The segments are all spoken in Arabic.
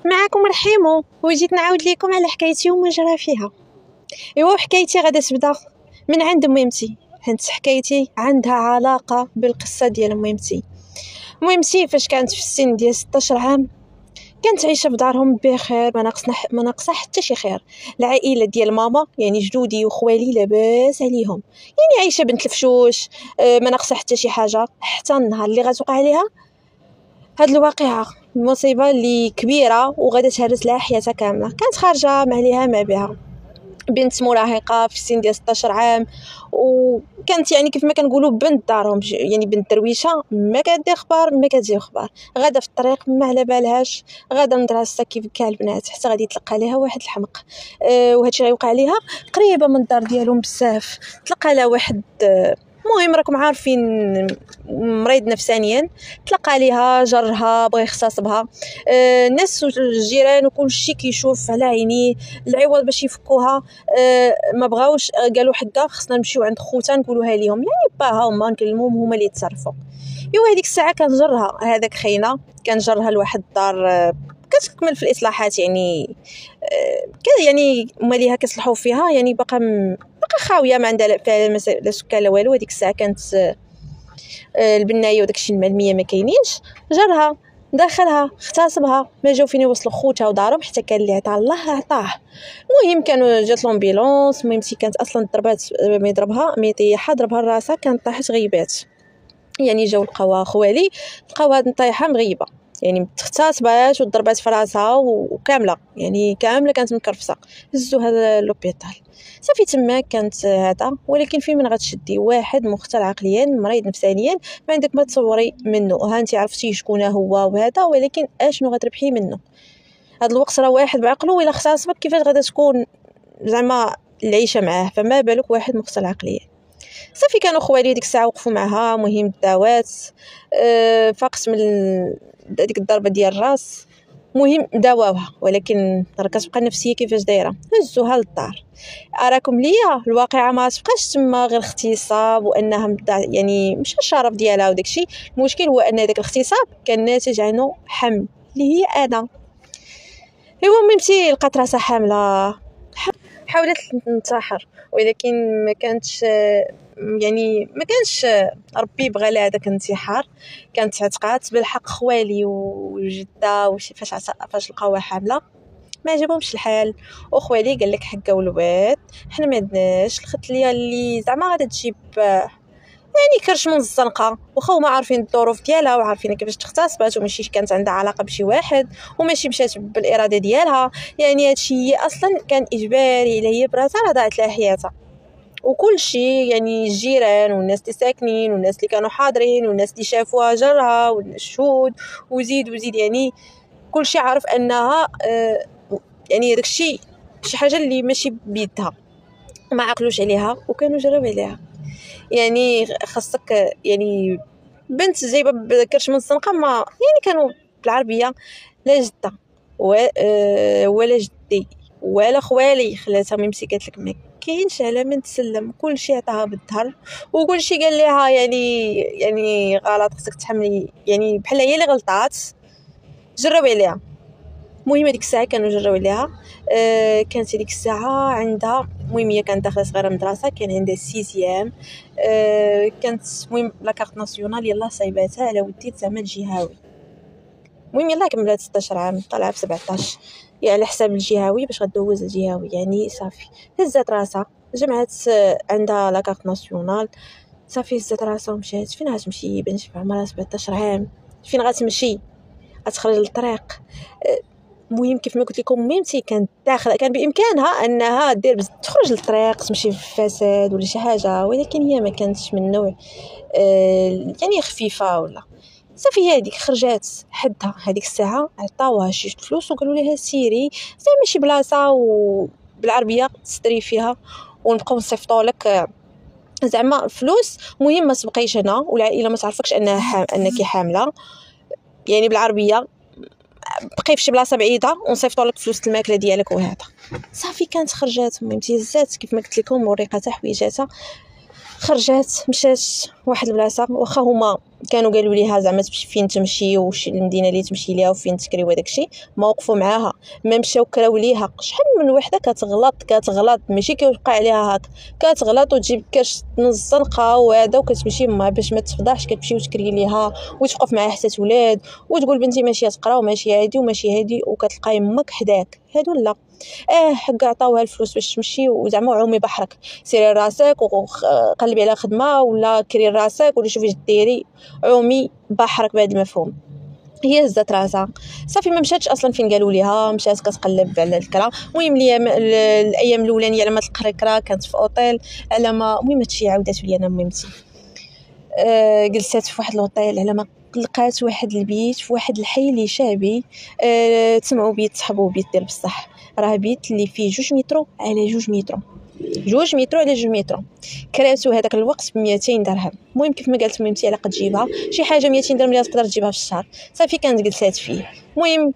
معكم رحيمو، وجيت نعاود لكم على حكايتي وما جرى فيها. ايوا حكايتي غادا تبدا من عند ميمتي، حيت حكايتي عندها علاقه بالقصه ديال ميمتي فاش كانت في السن ديال 16 عام كانت عايشه في دارهم بخير، ما ناقصه حتى شي خير. العائله ديال ماما يعني جدودي وخوالي لاباس عليهم، يعني عايشه بنت الفشوش، ما ناقصه حتى شي حاجه، حتى النهار اللي غتوقع عليها هاد الواقعه، المصيبه اللي كبيره وغادا تهرس لها حياتها كامله. كانت خارجه ما عليها ما بها، بنت مراهقه في السن ديال 16 عام، وكانت يعني كيف ما كنقولوا بنت دارهم، يعني بنت درويشه، ما كدير اخبار ما كتجي اخبار، غادا في الطريق ما على بالهاش، غادا مدرسه كيف كاع البنات، حتى غادي يتلقى لها واحد الحمق. وهادشي غيوقع ليها قريبه من الدار ديالهم بزاف. تلقى لها واحد مهم راكم عارفين مريض نفسانيا، تلقى عليها جرها بغى يغتصبها. الناس والجيران وكل شيء كيشوف على عينيه، العوض باش يفكوها ما بغاوش، قالوا حقا خصنا نمشيو عند خوتها نقولوها ليهم، يعني باها وما نكلموهم هما اللي يتصرفوا. ايوا هذيك الساعه كان جرها هذاك خينا، كان جرها لواحد الدار كتكمل في الاصلاحات، يعني كان يعني ماليها كيصلحوا فيها، يعني باقا خاويه ما عندها لا سكان لا والو. هذيك الساعه كانت البنايه وداكشي المال ما كاينينش، جرها دخلها اغتصبها، ما جاو فين يوصلوا خوتها ودارهم، حتى كان اللي عطاه الله عطاه. المهم كانوا جات لومبيلونس، ميمتي كانت اصلا ضربات، ما يضربها ما يطيحها، ضربها راسها، كانت طاحت غيبات، يعني جاو لقاوها خوالي لقاو هاد الطايحه مغيبه، يعني متغتصبات وضربات في راسها وكامله، يعني كامله كانت مكرفسه. هزوها لوبيطال صافي تما كانت هذا. ولكن فين من غتشدي واحد مختل عقليا مريض نفسانيا ما عندك ما تصوري منه، ها انت عرفتي شكون هو وهذا، ولكن اشنو غتربحي منه؟ هاد الوقت راه واحد بعقله الا اغتصبك كيفاش غادا تكون زعما العيشه معاه، فما بالك واحد مختل عقليا. صافي كانوا خوالي ديك الساعه وقفوا معها، مهم داوات فاقت من ديك الضربه ديال الراس، مهم داواوها، ولكن راه كتبقى النفسيه كيفاش دايره. هزوها للدار، اراكم ليا الواقعه ما تبقاش تما غير اغتصاب وانها يعني مش الشرف ديالها وداكشي، المشكل هو ان داك الاغتصاب كان ناتج عنه حمل اللي هي انا. ايوا ميمتي لقات راسها حامله، حاولت تنتحر ولكن ما كانتش، يعني ما كانش ربي بغى لها هذاك الانتحار، كانت عتقات بالحق. خوالي وجده فاش لقاوها حامله ما عجبهمش الحال، وخوالي قال لك حقه والواد حنا ما عندناش الخت اللي زعما غادا تجيب يعني كرش من الزنقه، واخا هما عارفين الظروف ديالها وعارفين كيفاش تغتصبات، وماشي كانت عندها علاقه بشي واحد، وماشي مشات بالاراده ديالها، يعني هادشي هي اصلا كان اجباري على هي براسها، راه ضاعت لها حياتها وكل شيء. يعني الجيران والناس اللي ساكنين والناس اللي كانوا حاضرين والناس اللي شافوها جرها والشهود وزيد، يعني كل شيء عارف انها يعني داك الشيء شي حاجه اللي ماشي بيدها، ما عقلوش عليها وكانوا جربوا عليها. يعني خاصك يعني بنت جايبه بكرش من الزنقه، ما يعني كانوا بالعربيه لا جده ولا جدي ولا خوالي خلاتها ميمسي قالت لك ما كاينش على من تسلم، كل شيء عطاها بالظهر وكل شيء قال لها يعني غلط، خصك تحملي، يعني بحال هي اللي غلطات، جربوا عليها. المهم ديك الساعه كانوا جربوا عليها. كانت ديك الساعه عندها، المهم هي كانت داخله صغيره مدرسه، كان عندها 6 كانت المهم لاكارت ناسيونال يلاه صايباتها على ودي زعما الجهوي. المهم يلاه كملات 16 عام طالعه في 17 يعني على حساب الجهوي باش غدوز الجهوي، يعني صافي هزات راسها جمعات عندها لاكارت ناسيونال، صافي هزات راسها ومشات. فين غتمشي بنت في عمرها 17 عام؟ فين غتمشي؟ غتخرج للطريق. المهم كيف ما قلت لكم ميمتي كانت داخله، كان بامكانها انها دير تخرج للطريق تمشي في فساد ولا شي حاجه، ولكن هي ما كانتش من النوع يعني خفيفه ولا. صافي هذيك خرجات حدها هذيك الساعه، عطاوها شي فلوس وقالوا لها سيري زعما شي بلاصه وبالعربيه تستري فيها ونبقاو نصيفطوا لك زعما فلوس. المهم ما تبقيش هنا والعائله ما تعرفكش انك حامله، يعني بالعربيه بقي في شي بلاصه بعيده ونصيفطوا لك فلوس الماكله ديالك وهذا. صافي كانت خرجات، المهم تهزات كيف ما قلت لكم وريقاتها حويجاتها، خرجات مشات واحد البلاصه واخا هما كانوا قالوا ليها زعما فين تمشي وش المدينه اللي تمشي ليها وفين تكري وداك الشيء، ما وقفوا معاها، ما مشاو كراو ليها. شحال من وحده كتغلط ماشي كيوقع عليها هكا، كتغلط وتجيب كاش نص زنقه وهذا وكتمشي ما باش ما تفضحش، كتمشي وتكري ليها وتوقف معاها حتى تولاد وتقول بنتي ماشيه تقرا وماشي هادي وماشي هادي، وكتلقى يمك حداك. هادو لا حق عطاوها الفلوس باش تمشي وزعما عومي بحرك، سيري راسك وقلبي على خدمه ولا كري راسك ولا شوفي ديري، عومي بحرك بهذا المفهوم. هي هزات راسها صافي ما مشاتش اصلا فين قالوا ليها، مشات كتقلب على الكرا. المهم الايام الاولانيه على ما تلقى الكرا كانت في اوطيل، على ما المهم هادشي عاودات لي انا ميمتي. جلسات في واحد الوطيل على ما لقات واحد البيت في واحد الحي اللي شعبي. تسمعوا بيت صحبوا بيت ديال بصح، راه بيت اللي فيه 2 مترو على 2 مترو، 2 مترو على 2 مترو. كراتو هذاك الوقت ب 200 درهم. المهم كيف ما قالت ميمتي على قد تجيبها شي حاجه 200 درهم اللي تقدر تجيبها في الشهر. صافي كانت جلسات فيه. المهم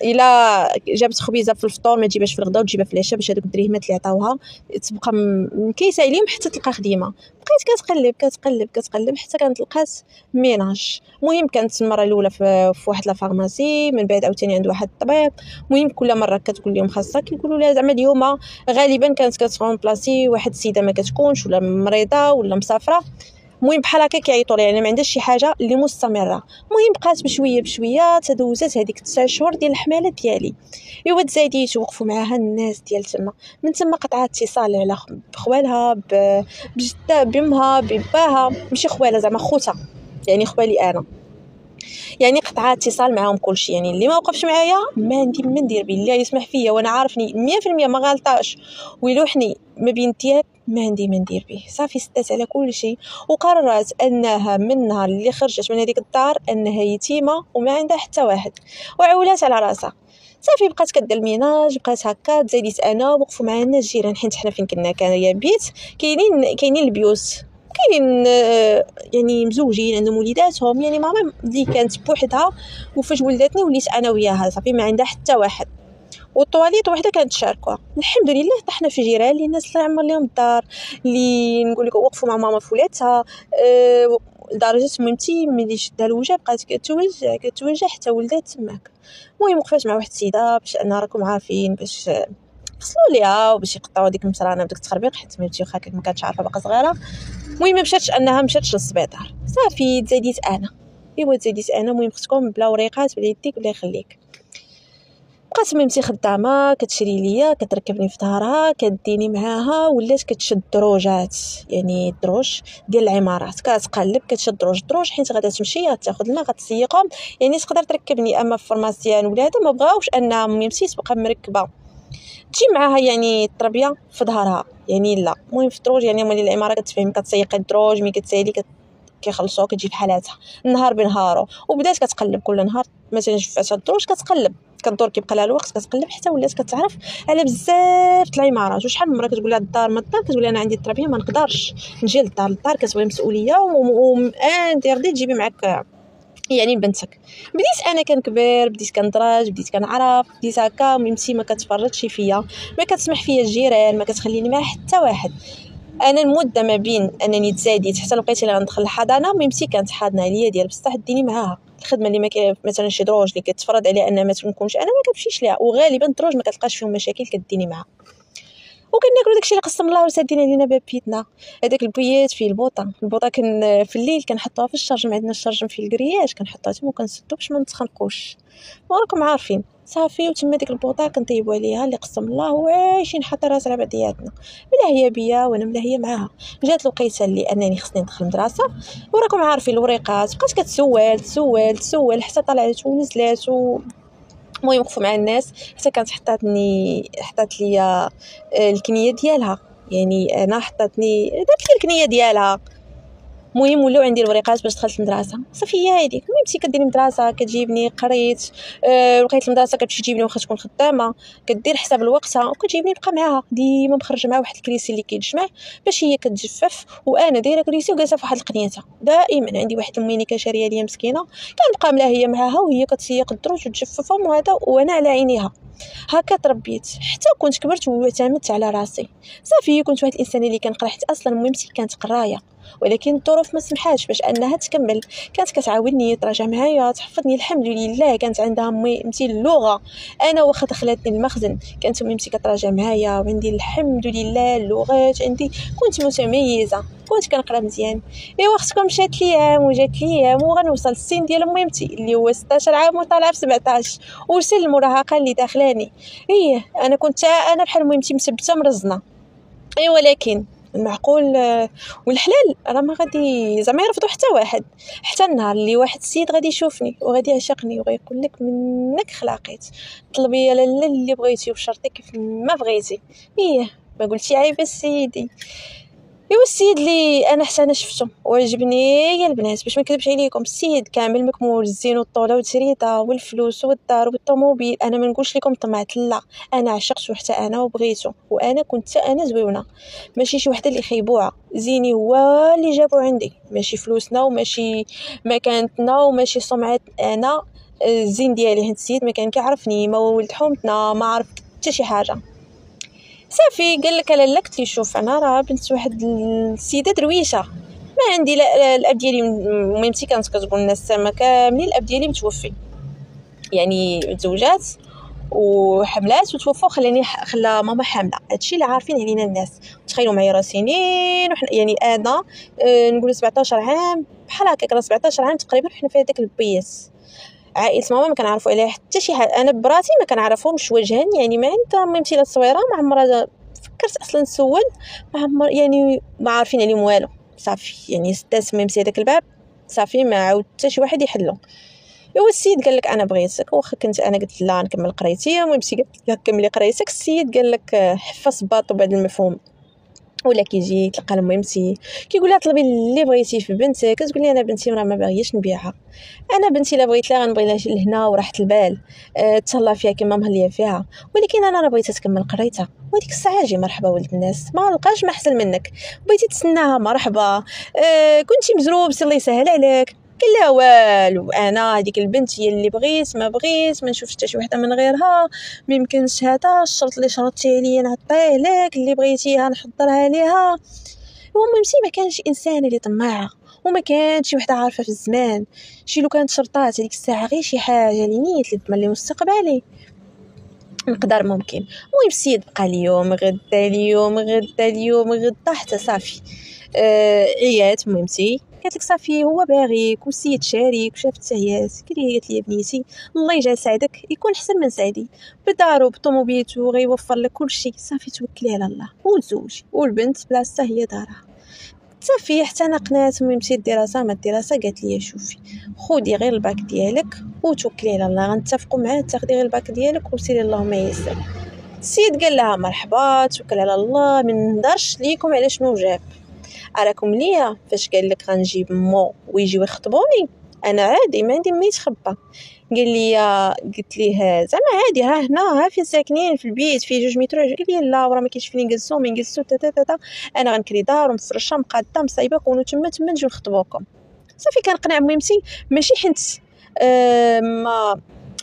الا جابت خبيزه في الفطور ما تجيبهاش في الغداء وتجيبها في العشاء باش هذوك الدريهمات اللي عطاوها تبقى مكيسه عليهم حتى تلقى خديمه. بقيت كتقلب حتى كانت لقات ميناج. المهم كانت المره الاولى في واحد لا فارماسي، من بعد عاوتاني عند واحد الطبيب. المهم كل مره كتقول لهم خاصها كيقولوا لها زعما اليوم غالبا كانت كتكون بلاصي واحد السيده ما كتكونش ولا مريضه ولا مسافره. المهم بحال هكا كيعيطوا ليها، يعني ما عندهاش شي حاجه اللي مستمره. المهم بقات بشويه تدوزات هذيك 9 شهور ديال الحماله ديالي. ايوا تزاديت وقفوا معاها الناس ديال تما، من تما قطعت اتصال على بخوالها بجدها بامها بباها، ماشي خوالها زعما خوتها يعني خوالي انا، يعني قطعت اتصال معاهم كلشي. يعني اللي ما وقفش معايا ما عندي ما ندير به، اللي يسمح فيا وانا عارفني 100% ما غلطاش ويلوحني ما بين الثياب ما عندي ما ندير به. صافي سدات على كل شيء وقررت انها من النهار اللي خرجت من هذيك الدار انها يتيمه وما عندها حتى واحد، وعولات على راسها. صافي بقات كدير الميناج، بقات هكا. تزايدت انا وقفوا معنا الناس جيران، حيت حنا فين كنا كان يا بيت كاينين البيوت كاينين يعني مزوجين عندهم وليداتهم. يعني ماما اللي كانت بوحدها وفاش ولدتني وليت انا وياها صافي ما عندها حتى واحد، والطواليت وحده كانت تشاركوها. الحمد لله طحنا في جيران اللي الناس الله يعمر لهم الدار، اللي نقول لك وقفوا مع ماما في ولادها. لدرجه ميمتي ملي شدها الوجه بقات كتوجع حتى ولدات تماك. المهم وقفات مع واحد السيده باش انا راكم عارفين باش غسلوا ليها وباش يقطعوا ديك المسرانه بداك التخربيق، حيت ميمتي واخا ما كانتش عارفه باقا صغيره. المهم مشاتش للسبيطار. صافي تزايدت انا. المهم اختكم بلا وريقات بلا يديك بلا يخليك. بقات ميمتي خدامه كتشري ليا كتركبني في ظهرها كديني معاها، ولات كتشد دروجات يعني الدروج ديال العمارات، كتقلب كتشد دروج حيت غادا تمشي تاخذ الماء غتسيقهم. يعني تقدر تركبني اما في فارماسيان ولا هذا ما بغاوش ان ميمتي تبقى مركبه تجي معاها يعني التربيه في ظهرها يعني لا. المهم في الدروج يعني مولي العماره كتفهم كتسيق الدروج ملي كتسالي كيخلصوا كتجي في حالاتها النهار بنهارو. وبدات كتقلب كل نهار مثلا جفات الدروج كتقلب كدور كيبقى لها الوقت كتقلب حتى ولات كتعرف على بزاف د العمارات. وشحال من مره كتقول لها الدار ما الدار، كتقول انا عندي التربيه ما نقدرش نجي للدار كتبغي مسؤوليه ندير تجيبي معاك يعني بنتك. بديت انا كنكبر بديت كندرج بديت كنعرف بديت هكا. ميمتي ما كتفرجش فيا ما كتسمح فيا الجيران ما كتخليني مع حتى واحد. انا المده ما بين انني تزاديت حتى لقيت لي غندخل الحضانه ميمتي كانت حاضنه عليا ديال بصح ديني معاها الخدمه اللي ما مثلا شي دروج اللي كتفرض عليها ان ما تكونش انا ما كنمشيش ليها، وغالبا الدروج ما كتلقاش فيهم مشاكل كديني معاها. وكناكلوا داكشي اللي قسم الله وسادين علينا باب بيتنا. هذاك البويات فيه البوطه كان في الليل كنحطوها في الشرجم، عندنا الشرجم فيه الكرياج كنحطوها تما وكنسدو باش ما نتخنقوش وراكم عارفين. صافي وتما ديك البوطه كنطيبوا عليها اللي قسم الله وعايشين حتى راس على بعضياتنا، ملا هي بيا وانا ملا هي معاها. جات الوقيته اللي انني خصني ندخل المدرسه وراكم عارفين الوريقات بقات كتسول حتى طلعت ونزلات المهم وقفوا مع الناس حتى كانت حطات لي الكنيه ديالها. يعني انا درت لي الكنيه ديالها. المهم ولاو عندي الوريقات باش دخلت المدرسه. صافي هي هذيك ميمتي كدير المدرسه كتجيبني قريت لقيت المدرسه كتمشي تجيبني واخا تكون خدامه كدير حساب الوقت وكتجيبني نبقى معاها ديما مخرجه مع واحد الكريسي اللي كيتجمع باش هي كتجفف وانا دايره كريسي وجالسه في واحد القنيته. دائما عندي واحد المينيكه شاريه ليا مسكينه كنبقى ملاهيه معاها وهي كتسيق الدروج وتجففهم وهذا وانا على عينيها. هكا تربيت حتى كنت كبرت واعتمدت على راسي صافي. كنت واحد الانسان اللي كنقرا، حيت اصلا مهمتي كانت قرايه، ولكن الظروف ما سمحاتش باش انها تكمل. كانت كتعاوني تراجع معايا تحفظني الحمد لله. كانت عندها مهمتي اللغه، انا واخا دخلتني المخزن كانت مهمتي كتراجع معايا، وعندي الحمد لله اللغات عندي. كنت متميزه، كنت كنقرا مزيان. ايوا اختكم مشات ليام وجات ليام وغنوصل للسن ديال مهمتي اللي هو 16 عام وطالعه في 17 وسن المراهقه اللي داخلاني. انا كنت انا بحال مهمتي مثبته مرزنه. ولكن المعقول والحلال راه ما غادي زعما يرفضوا حتى واحد، حتى النهار اللي واحد السيد غادي يشوفني وغادي يعشقني وغيقول لك منك خلاقيت، طلبي يا لاله اللي بغيتي وبشرطي كيف ما بغيتي. ما قلتي عيب السيدي. السيد اللي انا حتى انا شفتو وعجبني يا البنات، باش ما نكذبش عليكم، السيد كامل مكمول، الزين والطوله والتريده والفلوس والدار والطوموبيل. انا ما نقولش لكم طمعت، لا، انا عشقته حتى انا وبغيته، وانا كنت انا زويونه، ماشي شي وحده اللي خيبوعه. زيني هو اللي جابو عندي، ماشي فلوسنا وماشي مكانتنا وماشي سمعت. انا الزين ديالي هاد السيد ما كان كيعرفني، ما ولد حومتنا، ما عرف حتى شي حاجه. صافي قال لك لالا قلت لي شوف انا راه بنت واحد السيده درويشه، ما عندي لا الاب ديالي ميمتي كانت كتقول لنا السما كاملين الاب ديالي متوفي، يعني تزوجات وحملات وتوفى خلا ماما حامله. هادشي اللي عارفين علينا الناس. تخيلوا معايا راه سنين وحنا يعني انا نقول 17 عام بحال هكا، 17 عام تقريبا حنا في هذاك البيت. عائله ماما ما كنعرفوا عليها حتى شي حاجه، انا براتي ما كنعرفهمش وجها، يعني ما عندها ميمتي لا تصويره ما عمرها فكرت اصلا نسول، ما عمر يعني ما عارفين عليهم والو. صافي يعني سدات ميمتي هذاك الباب، صافي ما عاود حتى شي واحد يحلو. السيد قال لك انا بغيتك، واخا كنت انا قلت لا نكمل قرايتي، ميمتي قالت لك كملي قرايتك. السيد قال لك حفظ باطو بهذا المفهوم، ولا كيجي تلقى ميمتي كيقول لها طلبي اللي بغيتي في بنتك، كتقول لي انا بنتي راه ما باغياش نبيعها، انا بنتي لا بغيت لها غنبغي لها لهنا وراحه البال، تهلا فيها كما مهليه فيها، ولكن انا راه بغيتها تكمل قرايتها. وديك الساعه جي مرحبا ولد الناس، ما لقاش ما احسن منك، بغيتي تسناها مرحبا، كنتي مزروب سي الله يسهل عليك. قال لها والو، انا هذيك البنت هي اللي بغيت، ما بغيت ما نشوف حتى شي وحده من غيرها، ما يمكنش هذا الشرط اللي شرطتي عليا نعطيه لك، اللي بغيتيها نحضرها ليها. ميمتي ما كانش انسان اللي طماعه، وما كانت شي وحده عارفه في الزمان شي لو كانت شرطات هذيك الساعه غير شي حاجه اللي نيت اللي تضمن لي مستقبلي نقدر ممكن. المهم السيد بقى اليوم غدا اليوم غدا اليوم غدا حتى صافي عيات ميمتي قالت لك صافي هو باغيك والسيد شاريك وشافت عيات. قالت لي يا بنيتي الله يجعل سعدك يكون احسن من سعدي، بدارو بطوموبيلتو غيوفر لك كل شيء، صافي توكلي على الله وتزوجي والبنت بلاصتها هي دارها. صافي حتى انا قنات ميمتي الدراسه ما الدراسه قالت لي شوفي خودي غير الباك ديالك وتوكلي على الله، غنتفقوا معاه تاخدي غير الباك ديالك وسيري اللهم يسر. السيد قال لها مرحبا توكل على الله، من نهضرش ليكم على شنو جاب، اراكم ليا فاش قال لك غنجيب مو ويجيو يخطبوني انا عادي ما عندي ما يتخبى. قال لي قلت ليه زعما عادي ها هنا ها فين ساكنين في البيت فيه 2 متر. قال لي لا وراه ما كاينش فين نجلسوا ما نجلسوا تا انا غنكري دار ومفرشه مقاده مصايبه كونوا تما نجيو نخطبوكم. صافي كنقنع ميمتي ماشي حنت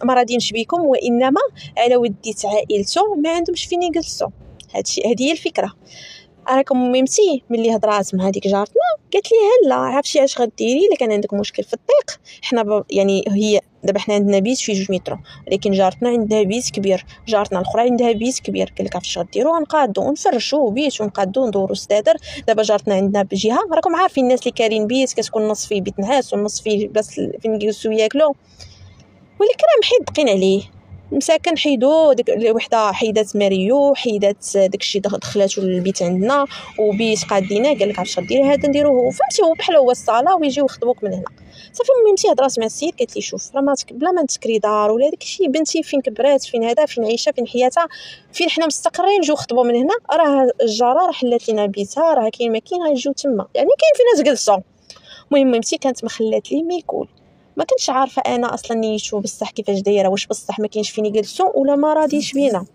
ما راضينش بيكم، وانما على وديت عائلته ما عندهمش فين يجلسوا. هادشي هذه هي الفكره. راكم ميمتي ملي هضرات مع هذيك جارتنا قالت لي هلا عرفتي اش غديري الا كان عندك مشكل في الضيق، حنا يعني هي دابا حنا عندنا بيت فيه 2 متر، ولكن جارتنا عندها بيت كبير، جارتنا الاخرى عندها بيت كبير. قال لك عرفتي غديرو غنقادو ونفرشوا بيت ونقادو ندورو السدادر. دابا جارتنا عندنا بجهه، راكم عارفين الناس اللي كارين بيت كتكون نص فيه بيت نعاس والنص فيه بس فين يجلسوا ياكلوا، ولكن راه محيدقين عليه مساكن. حيدو ديك الوحده حيدات ماريو حيدات داكشي دخلاتو للبيت عندنا وبيت قادينا. قال لك عرفتي غديري هذا نديروه فهمتي هو بحال هو الصاله ويجيو يخطبوك من هنا. صافي ميمتي هضرات مع السيد قالت لي شوف راه بلا ما تسكري دار ولا داكشي، بنتي فين كبرات فين هذا فين عايشه فين حياتها فين حنا مستقرين نجيو نخطبوا من هنا، راه الجاره راه حلات لينا بيتها، راه كاين ما كاين غنجيو تما، يعني كاين فين ناس جلسوا. المهم ميمتي كانت ما خلات لي ما يقول، ما كنتش عارفه انا اصلا نيتو بصح كيفاش دايره، واش بصح ما كاينش فين يجلسوا ولا ما راضيش بينا.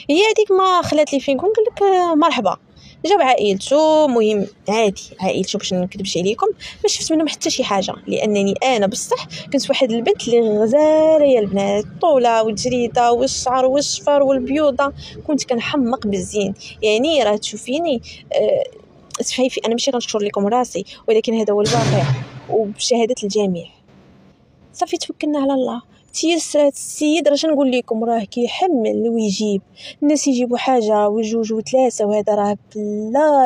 هي هذيك ما خلات لي فين نقول لك مرحبا جاو عائلته، مهم عادي عائلته باش نكذبش عليكم ما شفت منهم حتى شي حاجه، لانني انا بصح كنت واحد البنت اللي غزاله يا البنات، طوله وجريده والشعر والشفر والبيوضه، كنت كنحمق بالزين. يعني راه تشوفيني سفايفي انا ماشي غنشكر لكم راسي، ولكن هذا هو الواقع وبشهاده الجميع. صافي توكلنا على الله، تيسرات السيد. راه نقول لكم راه كيحمل ويجيب، الناس يجيبوا حاجه وجوج وثلاثه وهذا راه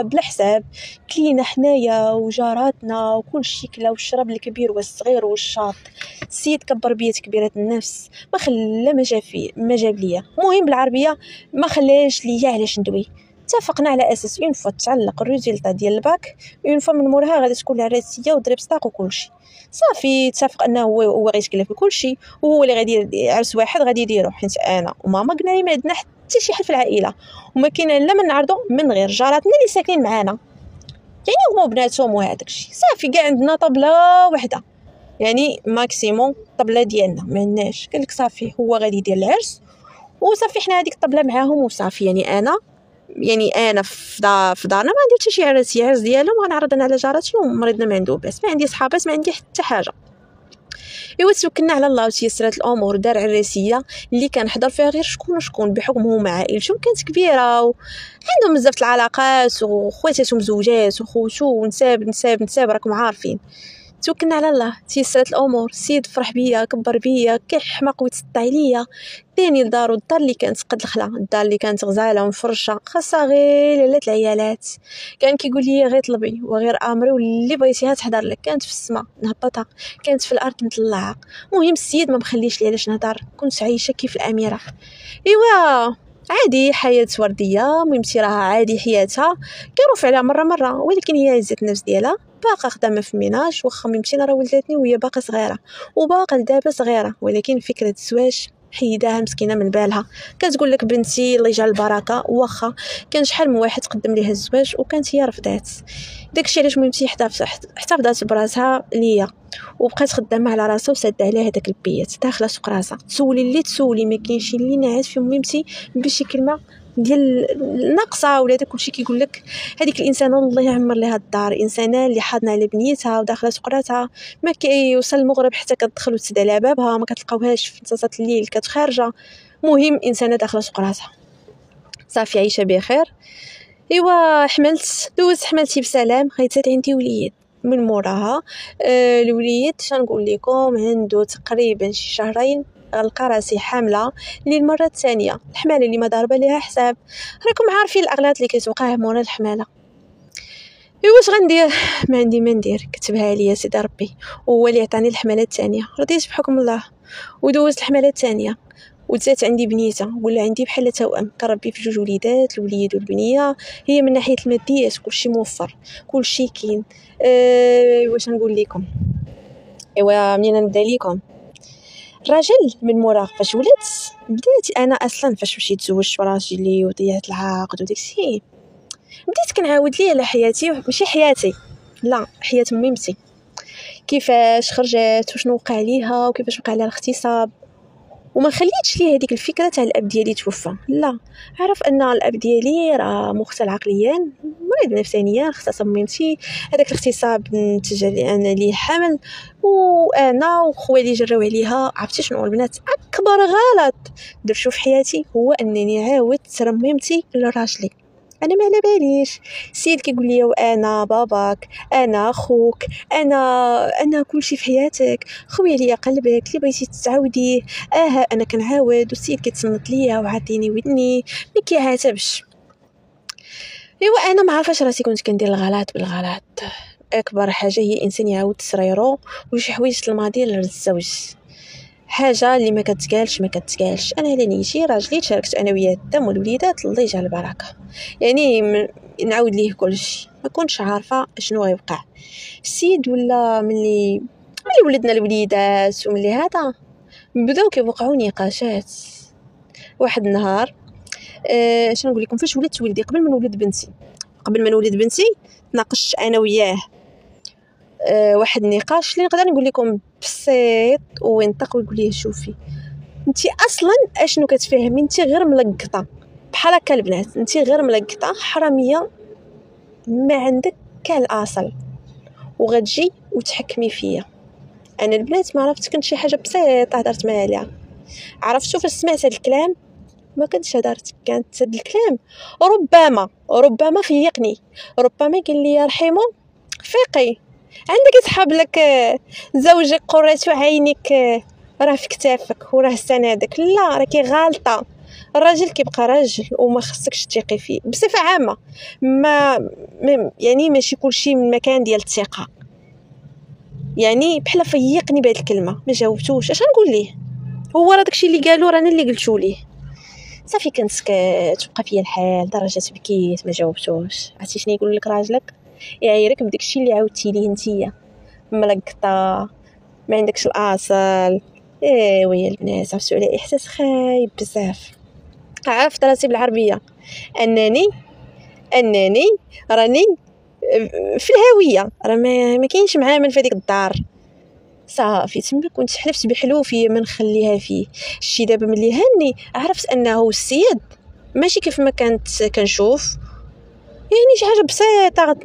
بلا حساب. كلينا حنايا وجاراتنا وكل شيء كلا، والشراب الكبير والصغير والشاط. السيد كبر بيا تكبيره النفس، ما خلى ما جاب ليا، المهم بالعربيه ما خلاش ليا علاش ندوي. اتفقنا على اساس اون فوا تعلق الريزلطه ديال الباك، اون فوا من موراها غادي تكون العراسيه وضرب سطاق وكل شيء. صافي اتفق انه هو غيتكلف بكل شيء، وهو اللي غادي عرس واحد غادي يديرو، حيت انا وماما قلنا لي ما عندنا حتى شي حل في العائله، وما كاين لا من نعرضو من غير جاراتنا اللي ساكنين معانا، يعني هما وبناتهم وهذاك الشيء. صافي كاع عندنا طبله واحده، يعني ماكسيموم طبله ديالنا ما عندناش. قال لك صافي هو غادي يدير العرس وصافي حنا هذيك الطبله معاهم وصافي. يعني انا في دارنا ما عندي حتى شي عرس ديالهم، غنعرض انا على جارتي ومريضنا ما عنده باس، ما عندي صحابات، ما عندي حتى حاجه. ايوا توكلنا على الله وتيسرات الامور. دار عراسيه اللي كنحضر فيها غير شكون بحكم هما عائلتهم كانت كبيره وعندهم بزاف العلاقات وخواتاتهم زوجات وخوتو ونساب راكم عارفين. توكلنا على الله، تيسرات الامور. السيد فرح بيا، كبر بيا، كيحماق ويتسطى عليا، داني لدارو، الدار اللي كانت قد الخلا، الدار اللي كانت غزاله ومفرشه، خاصها غير ليلات العيالات. كان كيقول لي غير طلبي وغير امري واللي بغيتيها تحضر لك. كانت في السماء نهبطها، كانت في الارض نطلعها. المهم السيد ما مخليش لي علاش نهضر، كنت عايشه كيف الاميره. ايوا عادي، حياه ورديه، ميمتي راها عادي حياتها، كيروف عليها مره ولكن هي عزت النفس ديالها، باقا خدامه في الميناج. واخا ميمتي راه ولدتني وهي باقا صغيره وباقا لدابا صغيره، ولكن فكره الزواج حيداها مسكينه من بالها. كتقول لك بنتي الله يجعل البركه، واخا كان شحال من واحد قدم ليها الزواج وكانت هي رفضات. داكشي علاش ميمتي احتفظت براسها ليا وبقات خدامه على راسها وساده عليها هذاك البيت، داخله سوق راسها. تسولي اللي تسولي ما كاينش اللي نعس في ميمتي بشي كلمه ديال ناقصه ولا داك كلشي. كيقول لك هذيك الانسانه الله يعمر لها الدار، انسانه اللي حاضنه على بنيتها وداخله سقراتها، ما كيوصل المغرب حتى كتدخل وتسد على بابها، ما كتلقاوهاش في نصاصات الليل كتخارجه. مهم انسانه داخله سقراتها، صافي عايشه بخير. ايوا حملتي بسلام، غيتات عندي وليد من موراها. الوليد شنقول لكم عنده تقريبا شي شهرين، غلقى راسي حامله للمره الثانيه، الحماله اللي ما ضاربه ليها حساب. راكم عارفين الاغلاط اللي كتوقع مورا الحماله. واش غندير؟ ما عندي ما ندير، كتبها ليا سيدي ربي، وهو اللي عطاني الحماله الثانيه. رضيت بحكم الله ودوزت الحماله الثانيه، وزات عندي بنيته، ولا عندي بحال توأم. كنربي في جوج وليدات، الوليد والبنيه. هي من ناحيه الماديات كلشي موفر، كلشي كاين. واش نقول لكم؟ ايوا منين نبدا لكم؟ الراجل من مورا فاش بديت انا اصلا فاش مشيت تزوجت راجلي وضيعت العقد وداكشي، بديت كنعاود ليه على حياتي، ماشي حياتي لا حياه ميمتي، كيفاش خرجت وشنو وقع ليها وكيفاش وقع لها الاغتصاب. وما خليتش ليه هذيك الفكره تاع الاب ديالي توفى، لا، عرف ان الاب ديالي راه مختل عقليا، مريض نفسانيا، اغتصب ميمتي. هذاك الاغتصاب نتج ليه حمل، وانا وخوالي جراو عليها. عرفتي شنو البنات اكبر غلط درتو في حياتي؟ هو انني عاودت ترم ميمتي لراجلي. انا ما على باليش. السيد كيقول لي وانا باباك، انا اخوك، انا كل شيء في حياتك، خويا ليا قلبك اللي بغيتي تعاوديه. انا كنعاود، والسيد كيتصنت ليا وعطيني ودني ما كيعاتبش. ايوا انا ما عارفاش راسي كنت كندير الغلط بالغلط. اكبر حاجه هي انسان يعاود تصريرو وشي حوايج الماضي للزوج، حاجه اللي ما كتقالش. انا على نيتي راجلي تشاركت انا وياه الدم والوليدات، الله يجعل البركه. يعني نعاود ليه كلشي، ما كنتش عارفه شنو غيوقع. السيد ولا ملي ولدنا الوليدات وملي هذا بداو كيوقعوا نقاشات. واحد النهار شنو نقول لكم، فاش ولدت ولدي قبل ما نولد بنتي تناقشت انا وياه واحد النقاش اللي نقدر نقول لكم بسيط، وينطق ويقول لي شوفي انتي اصلا اشنو كتفهمي، انتي غير ملقطه بحال هكا البنات، انتي غير ملقطه حراميه ما عندك كاع الاصل وغتجي وتحكمي فيا. انا البنات ما عرفت، كنت شي حاجه بسيطه هضرت معها عليها، عرفتوا فاش سمعت هاد الكلام ما كنتش هضرت، كانت هاد الكلام ربما فيقني، ربما قال لي رحيمو فيقي، عندك يسحب لك زوجك قرة عينك راه في كتافك وراه سندك. لا راكي غالطه، الراجل كيبقى راجل وما خصكش تثقي فيه بصفه عامه. يعني ماشي كلشي من مكان ديال الثقه. يعني بحال فيقني بهاد الكلمه ما جاوبتوش، اش غنقول ليه؟ هو راه داكشي اللي قالو رانا اللي قلتو ليه. صافي كنسكت وبقى فيا الحال لدرجه بكيت ما جاوبتوش. عرفتي شنو يقول لك راجلك؟ يعايرك بداكشي اللي عاودتي ليه نتيا، ملقطه ما عندكش الاصل. ايوا يا البنات عرفتوا على احساس خايب بزاف. عرفت راسي بالعربيه انني راني في الهويه، راه ما كاينش معامل في هذيك الدار. صافي تما كنت حلفت بحلوفي ما نخليها فيه. الشي دابا ملي هاني عرفت انه السيد ماشي كيف ما كانت كنشوف، يعني شي حاجه بسيطه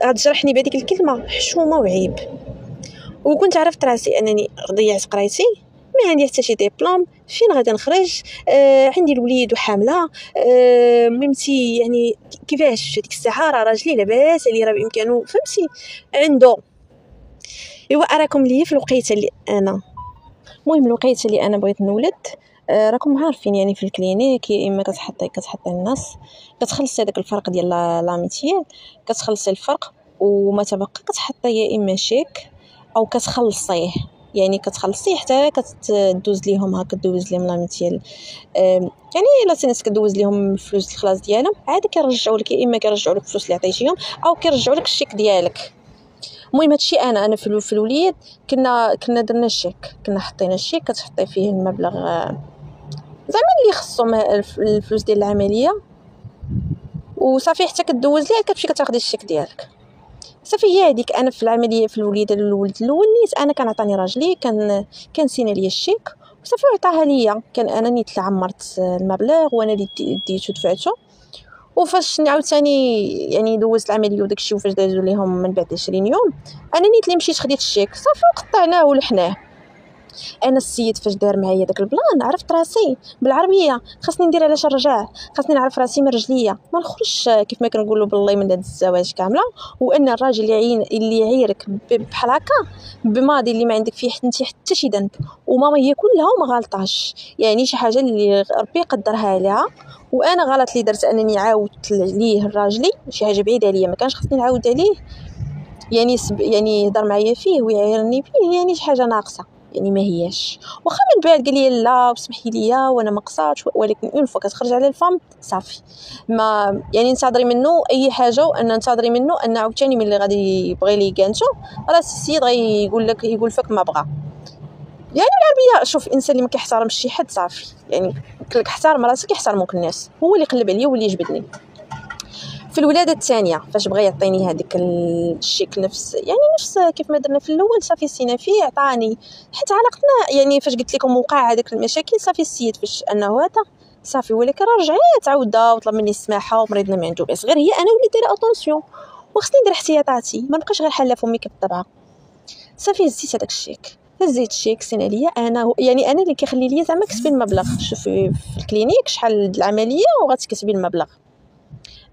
غتجرحني بهذيك الكلمه، حشومه وعيب. وكنت عرفت راسي انني ضيعت قرايتي، ما عندي حتى شي ديبلوم، فين غادي نخرج؟ عندي الوليد وحامله. مهمتي يعني كيفاش ديك الساعه راه راجلي لاباس عليه، راه بامكانه فهمتي عنده. ايوا اراكم ليا في الوقيته اللي انا المهم الوقيته اللي انا بغيت نولد، راكم عارفين يعني في الكلينيك يا اما كتحطي الناس كتخلصي هذاك الفرق ديال لاميتيال، كتخلصي الفرق وما تبقى كتحطي يا اما شيك او كتخلصيه، يعني كتخلصيه حتى كتدوز ليهم هكا دوز لهم لاميتيال. يعني الا سنت كدوز لهم الفلوس الخلاص ديالهم عاد كيرجعوا لك، يا اما كيرجعوا لك الفلوس اللي عطيتيهم او كيرجعوا لك الشيك ديالك. المهم هادشي انا في الوليد كنا درنا الشيك، كنا حطينا الشيك كتحطي فيه المبلغ زعما اللي خصهم الفلوس ديال العمليه وصافي، حتى كدوز ليه كتمشي كتاخدي الشيك ديالك. صافي هي هذيك انا في العمليه في الوليده الولد الاول نيت انا كان عطاني راجلي كان سينا لي الشيك وصافي عطاها ليا، كان انا نيت اللي عمرت المبلغ وانا اللي ديتو دفعته. وفاش عاوتاني يعني دوزت العمليه وداكشي وفاش دازوا ليهم من بعد 20 يوم انا نيت اللي مشيت خديت الشيك صافي وقطعناه ولحناه. انا السيد فاش دار معايا داك البلان عرفت راسي بالعربيه خاصني ندير علاش نرجع، خاصني نعرف راسي من رجليا، ما نخرجش كيف ما كنقولوا بالله من هذا الزواج كامله. وان الراجل اللي يعيرك بحال هكا بماضي اللي ما عندك فيه انت حتى شي ذنب، وماما هي كلها وما غلطاش، يعني شي حاجه اللي ربي قدرها عليها. وانا غلط اللي درت انني عاودت ليه الراجلي، شي حاجه بعيده عليا ما كانش خصني نعاود عليه. يعني يعني يهضر معايا فيه ويعيرني فيه يعني شي حاجه ناقصه، يعني ما هياش. واخا من بعد قال لي لا وسمحي لي وانا ما قصاتش، ولكن اون فوا كتخرج على الفم صافي ما يعني ننتظري منه اي حاجه، وان ننتظري منه ان عاوتاني ملي غادي يبغي لي كانتو راه السيد يقول فيك ما بغى. يعني العربيه شوف الانسان اللي ما كيحترمش شي حد صافي، يعني قلت لك احترم راسك يحترموك الناس، هو اللي قلب عليا واللي جبدني. في الولاده الثانيه فاش بغى يعطيني هذيك الشيك نفس كيف ما درنا في الاول صافي سينا فيه عطاني حتى علاقتنا، يعني فاش قلت لكم وقع هذاك المشاكل صافي السيد فاش انه هذا صافي، ولكن رجعت عاوده وطلب مني السماحه ومريضنا ما عنده باس، غير هي انا وليت دايره اتونسيون وخصني ندير احتياطاتي ما نبقاش غير حاله فمي كالطبعه. صافي هزيت هذاك الشيك، هزيت الشيك سينا ليا انا، يعني انا اللي كيخلي ليا زعما كتبي المبلغ. شوفي في الكلينيك شحال العمليه وغتكتبي المبلغ.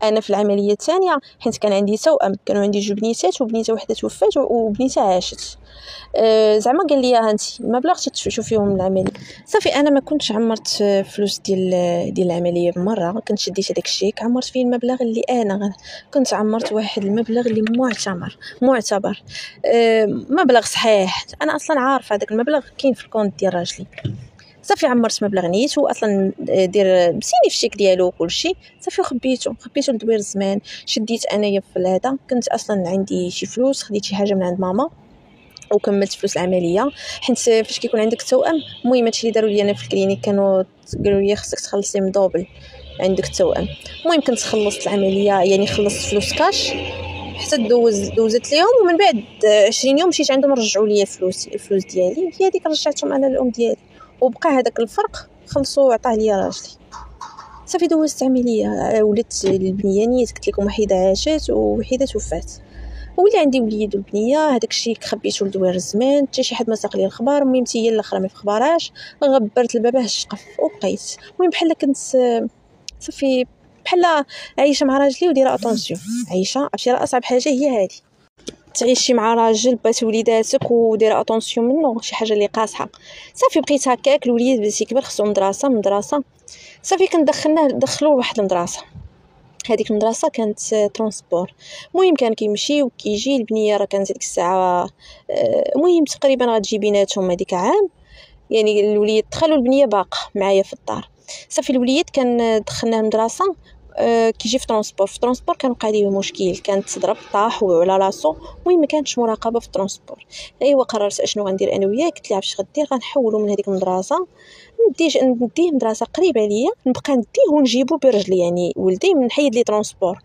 انا في العمليه الثانيه حيت كان عندي توأم، كانوا عندي جوج بنيتات وبنيته وحده توفات وبنيته عاشت، زعما قال لي ها انت المبلغ تشوفي فيهم العمليه. صافي انا ما كنتش عمرت فلوس ديال العمليه بمره، كنت شديت هذاك الشيك عمرت فيه المبلغ اللي انا كنت عمرت واحد المبلغ اللي معتبر مبلغ صحيح. انا اصلا عارفه هذاك المبلغ كاين في الكونت ديال راجلي. صافي عمرت مبلغ نيت واصلا دير بسيني في الشيك ديالو وكلشي صافي وخبيته لدوير الزمان. شديت انايا في هذا، كنت اصلا عندي شي فلوس خديت شي حاجه من عند ماما وكملت فلوس العمليه، حيت فاش كيكون عندك توأم المهم هادشي اللي داروا لي انا في الكلينيك كانوا قالوا لي خصك تخلصي مدوبل عندك توأم. المهم كنت خلصت العمليه يعني خلصت فلوس كاش حتى دوزت ليهم، ومن بعد 20 يوم مشيت عندهم رجعوا لي الفلوس ديالي، هي هذيك رجعتهم انا للام ديالي وبقى هذاك الفرق خلصوا وعطاه لي راجلي. صافي دوزت عمليه، ولدت البنيه نيت قلت لكم وحيده عاشت ووحيده توفات، ولي عندي وليد والبنيه. هذاك الشيء خبيته لدوير الزمان، حتى شي حد ما ساق لي الخبار. ميمتي هي الاخرى ما فخبارهاش، غبرت الباب الشقف وبقيت. المهم بحال كنت صافي بحال عايشه مع راجلي ودايره اتونسيون. عايشه عرفتي راه اصعب حاجه هي هذه، تعيشي مع راجل بات وليداتك ودير اتونسيون منه، شي حاجه اللي قاصحه. صافي بقيت هكاك، الوليد بدا يكبر خصو مدرسه. صافي دخلوه لواحد المدرسه. هذيك المدرسه كانت ترونسبور. المهم كان كيمشي وكيجي. البنيه راه كانت ديك الساعه المهم تقريبا غتجي بيناتهم هذيك عام. يعني الوليد دخل والبنيه باقا معايا في الدار. صافي الوليد كان دخلناه المدرسه كيجي في ترونسبور كان وقع ليه مشكل، كانت تضرب طاح وعلى راسو. المهم ما كانتش مراقبه في الترونسبور. ايوا قررت اشنو غندير انا وياه. قلت لها باش غدير غنحولو من هذيك المدرسه نديه مدرسه قريبه ليا، نبقى نديه ونجيبو برجلي. يعني ولدي نحيد لي ترونسبور،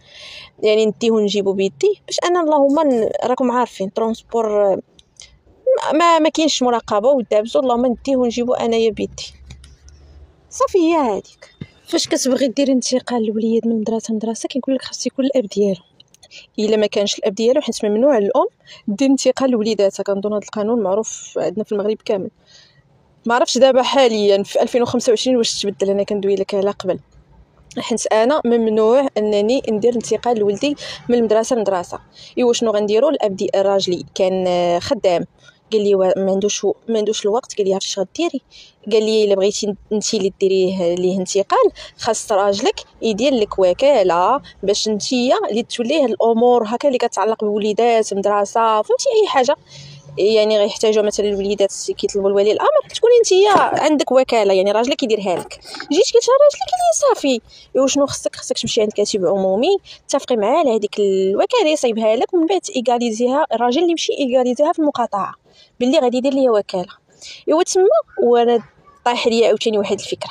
يعني نديه ونجيبو بيدي باش انا اللهم راكم عارفين ترونسبور ما كاينش مراقبه ودابزو، اللهم نديه ونجيبو انايا بيدي. صافي هي هذيك. فاش كتبغي دير انتقال الوليد من مدرسه لمدرسه كيقول لك خاص يكون الاب ديالو. الا ما كانش الاب ديالو حيت ممنوع الام دير انتقال لوليداتها. كنظن هذا القانون معروف عندنا في المغرب كامل. ما عرفتش دابا حاليا في 2025 واش تبدل. انا كندوي لك على قبل، حيت انا ممنوع انني ندير انتقال لولدي من المدرسه لمدرسه. ايوا شنو غنديروا؟ الاب ديال راجلي كان خدام، قال لي ما عندوش الوقت. قال لي عرفتي اش غديري؟ قال لي الا بغيتي انت اللي ديريه ليه انتقال خاص راجلك يدير لك وكاله باش نتيا اللي توليه الامور هكا اللي كتعلق بوليدات مدرسه، فهمتي اي حاجه يعني غيحتاجوا مثلا الوليدات كيطلبوا الولي الامر تكوني نتيا عندك وكاله، يعني راجلك يديرها لك. جيت قلت لها راجلك لي صافي ايوا شنو خصك تمشي عند كاتب عمومي تتفقي معاه على هذيك الوكاله يصايبها لك، ومن بعد ايغاليزيها الراجل اللي يمشي ايغاليزيها في المقاطعه باللي غادي يدير ليا وكاله. ايوا تما وانا طايح ليا عاوتاني واحد الفكره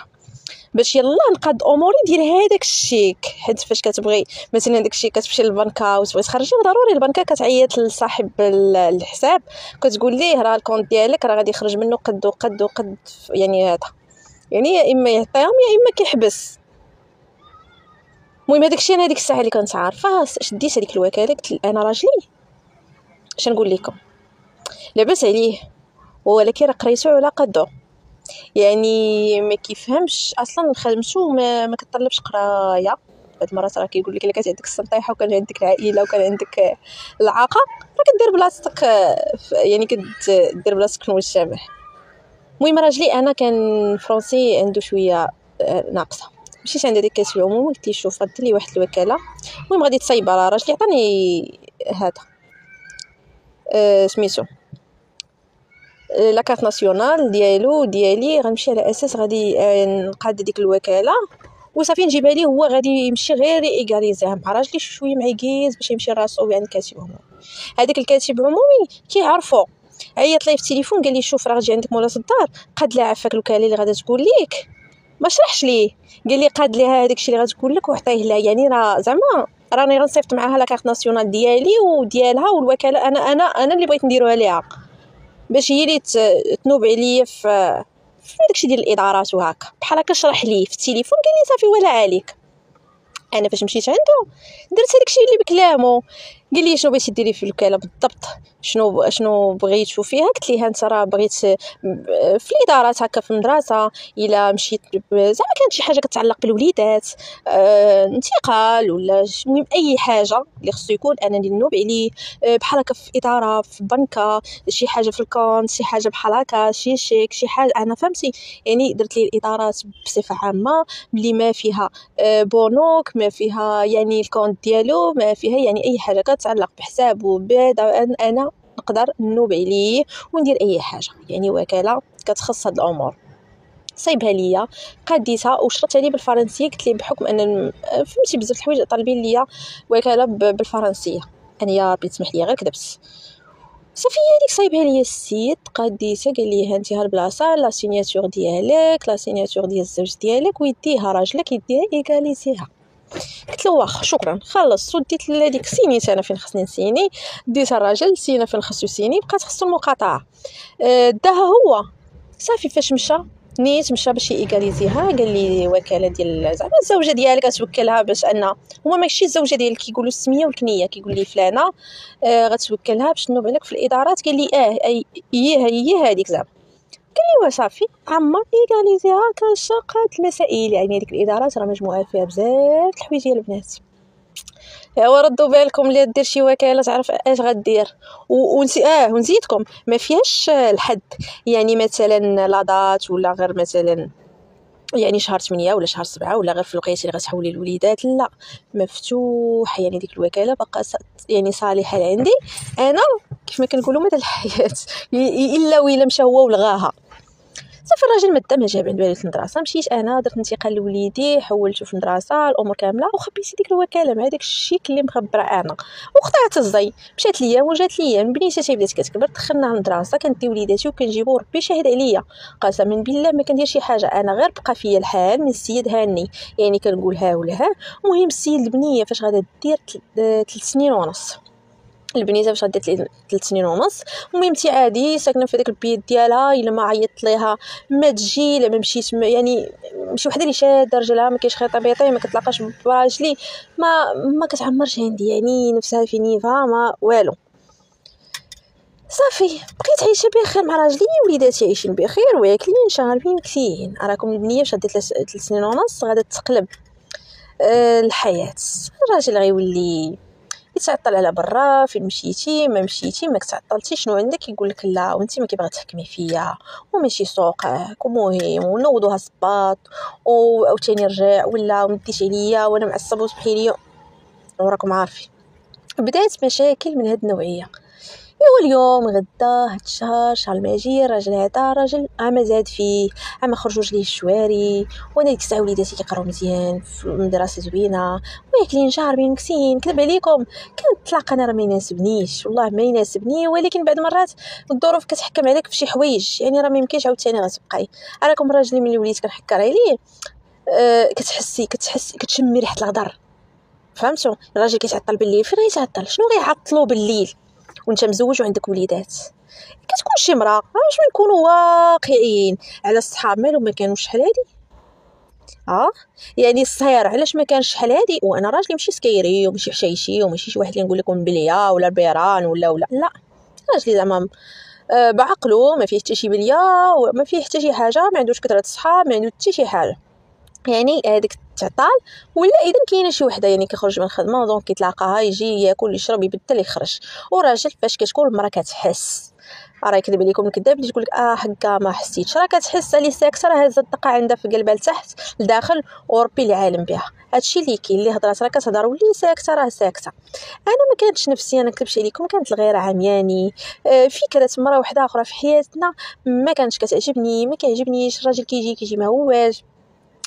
باش يلا نقاد اموري ديال هذاك الشيك. حيت فاش كتبغي مثلا داك الشيك كتمشي للبنكه وتبغي تخرجي ضروري البنكه كتعيط لصاحب الحساب كتقول ليه راه الكونت ديالك راه غادي يخرج منه قد وقد وقد، يعني هذا يعني يا اما يعطيهم يا اما كيحبس. المهم هذاك الشيء انا هذيك الساعه اللي كنت عارفه شديت هذيك الوكاله قلت انا راجلي اش نقول لكم لاباس عليه ولكن راه قريتو على قدو، يعني ما كيفهمش اصلا خدمته ما كتطلبش قرايه. بعض المرات راه كيقول لك الا كانت عندك السنطيحه وكان عندك العائله وكان عندك العاقه راه كدير بلاصتك، يعني كدير بلاصتك في المجتمع. المهم راجلي انا كان فرونسي عنده شويه ناقصه، مشيت عند هذيك كاتب العموم قلت لي شوف غدير لي واحد الوكاله. المهم غادي تصايبها راه راجلي عطاني هذا سميتو لا كارت ناسيونال ديالو ديالي، غنمشي على اساس غادي نقاد ديك الوكاله وصافي نجيبها ليه. هو غادي يمشي غير ايغاليزيها مع راجلي شويه معيكيز باش يمشي راسو يعني كاتب عمومي. هذاك الكاتب عمومي كيعرفو عيط لي في التليفون قال لي شوف راه غتجي عندك مولا الدار قاد لها عفاك الوكاله اللي غادا تقول ليك. ما شرحش ليه، قال لي قاد لها هذاك الشيء اللي غتقول لك وعطيه لها، يعني راه زعما راني غنصيفط معاها لا كارت ناسيونال ديالي وديالها والوكاله انا اللي بغيت نديروها ليها باش هي اللي تنوب عليا في داكشي ديال الادارات وهكا بحال هكا. شرح لي في التليفون قال لي صافي ولا عليك. انا فاش مشيت عنده درت هذاكشي اللي بكلامو. قال لي شنو بغيتي ديري في الوكاله بالضبط، شنو بغيتو فيها؟ قلت ليه انت راه بغيت في الادارات هكا في المدرسه الا مشيت زعما كانت شي حاجه كتعلق بالوليدات انتقال ولا المهم اي حاجه اللي خصو يكون انا اللي نوب عليه بحال هكا في اداره في بنكه شي حاجه في الكونت شي حاجه بحال هكا شي شيك شي حاجه انا فهمتي. يعني درت لي الادارات بصفه عامه اللي ما فيها بونوك ما فيها يعني الكونت ديالو ما فيها يعني اي حاجه كتعلق بحسابه بعدا انا نقدر نوب عليه وندير اي حاجه، يعني وكاله كتخص هاد الامور. صايبها ليا قديتها وشرطت عليه بالفرنسيه. قلت لي بحكم ان فهمتي بزاف الحوايج طالبين ليا وكاله بالفرنسيه انا يا ربي تسمح لي غير كذبت. صافي هذيك صايبها ليا السيد قديتها قال لي هانتي ها البلاصه لا سيناتور ديالك لا سيناتور ديال الزوج ديالك ويديها راجلك يديها ايغاليزيها. قلت له واخا شكرا خلصت وديت لهاديك سينيت انا فين خصني نسيني ديتها الراجل سينا فين خصو يسيني بقات خصو المقاطعه داها هو. صافي فاش مشى نيت مشى باش ييغاليزيها، قال لي وكاله ديال زعما الزوجه ديالك غتوكلها باش ان هما ماشي الزوجه ديالك كيقولوا السميه والكنيه، كيقول لي فلانه غتوكلها باش تنوب عليك في الادارات. قال لي هي هذيك زعما. ايوا صافي عمر ايغاليزيها. كنشاقات المسائل، يعني هذيك الادارات راه مجموعه فيها بزاف الحوايج ديال البنات. ايوا ردوا بالكم اللي دير شي وكاله تعرف اش غدير. ونزيدكم ما فيهاش الحد، يعني مثلا لاضات ولا غير مثلا يعني شهر 8 ولا شهر 7 ولا غير في الوقيته اللي غتحولي الوليدات، لا مفتوح. يعني ديك الوكاله باقا يعني صالحه عندي انا كيف ما كنقولوا مدى الحياه الا ولا مشى هو ولغاها. صافي الراجل ما جاب عند والدة المدرسه، مشيت انا درت انتقال لوليدي، حولته في المدرسه الامور كامله، وخبيت ديك الوكاله مع داك الشيك اللي مخبره انا، وقطعت الزي. مشات ليا وجات ليا من بنيتها بدات كتكبر، دخلنا المدرسه كندي وليداتي وكنجيبو ربي شاهد عليا قسما بالله ما كندير شي حاجه، انا غير بقى فيا الحال من السيد هاني، يعني كنقول ها ولا ها. المهم السيد البنيه فاش غادا دير 3 سنين ونص، البنيته فاش غدات 3 سنين ونص. المهم تي عادي ساكنه في داك البيت ديالها، الا ما عيطت ليها ما تجي، لا ما مشيت يعني شي وحده اللي شاده رجلها ما كاينش خيطه بيطي ما كتلاقاش براجلي، ما كتعمرش عندي، يعني نفسها في نيفا ما والو. صافي بقيت عايشه بخير مع راجلي، وليداتي عايشين بخير واكلين شاربين مكسيين. راكم البنيه فاش غدات 3 سنين ونص غادا تقلب الحياه. الراجل غيولي يتعطل على برا، فين مشيتي ما مشيتي ما كتعطلتي شنو عندك، يقول لك لا وانت ما كيبغي تحكمي فيا وماشي سوقك، ومهم ونوضوها صباط او ثاني رجع ولا مديش عليا وانا معصب وسبحي لي، وراكم عارفين بدات مشاكل من هاد النوعيه. ايوا اليوم غدا هاد الشهر شهر الماجي الراجل هذا راجل عام زاد فيه، عام خرجوش ليه الشواري، وانا ديك الساعه وليداتي كيقراو مزيان في المدرسه زوينه واكلين شاربين مكسيين. كذب عليكم كنتلاقى انا راه ما يناسبنيش، والله ما يناسبني، ولكن بعد مرات الظروف كتحكم عليك في شي حوايج، يعني راه ما يمكنش عاوتاني غتبقاي. راكم راجلي ملي وليت كنحكر عليه كتحسي كتشمي ريحه الغدر، فهمتوا؟ الراجل كيتعطل بالليل، فين غيتعطل؟ شنو غيعطلو بالليل وانت مزوج وعندك وليدات؟ كتكون شي مراه باش نكونوا واقعيين على الصحاب مالهم ما كانوش شحال هادي. يعني الصهير علاش ما كانش شحال هادي، وانا راجلي ماشي سكيري وماشي حشيشي وماشي شي واحد اللي نقول لكم بليا ولا بيران ولا لا، راجلي زعما بعقله ما فيه حتى شي بليا وما فيه حتى شي حاجه، ما عندوش كثره الصحاب، ما عنده حتى شي حاجه. يعني هذيك تعطال ولا اذا كاينه شي وحده يعني كيخرج من الخدمه دونك كيتلاقاها يجي ياكل يشرب يبدل يخرج. وراجل فاش كتكون المراه كتحس، راه يكذب عليكم الكذاب اللي تقول لك حكا ما حسيتش، راه كتحس اللي ساكته راه هازه الدقه عندها في قلبها لتحت لداخل وربي العالم بها. هادشي اللي كاين، اللي هضرات راه كتهضر واللي ساكته راه ساكته. انا ما كانتش نفسي انا نكذبش عليكم، كانت الغيره عمياني. فكره مراه وحده اخرى في حياتنا ما كانتش كتعجبني، ما كيعجبنيش الراجل كيجي ما هواش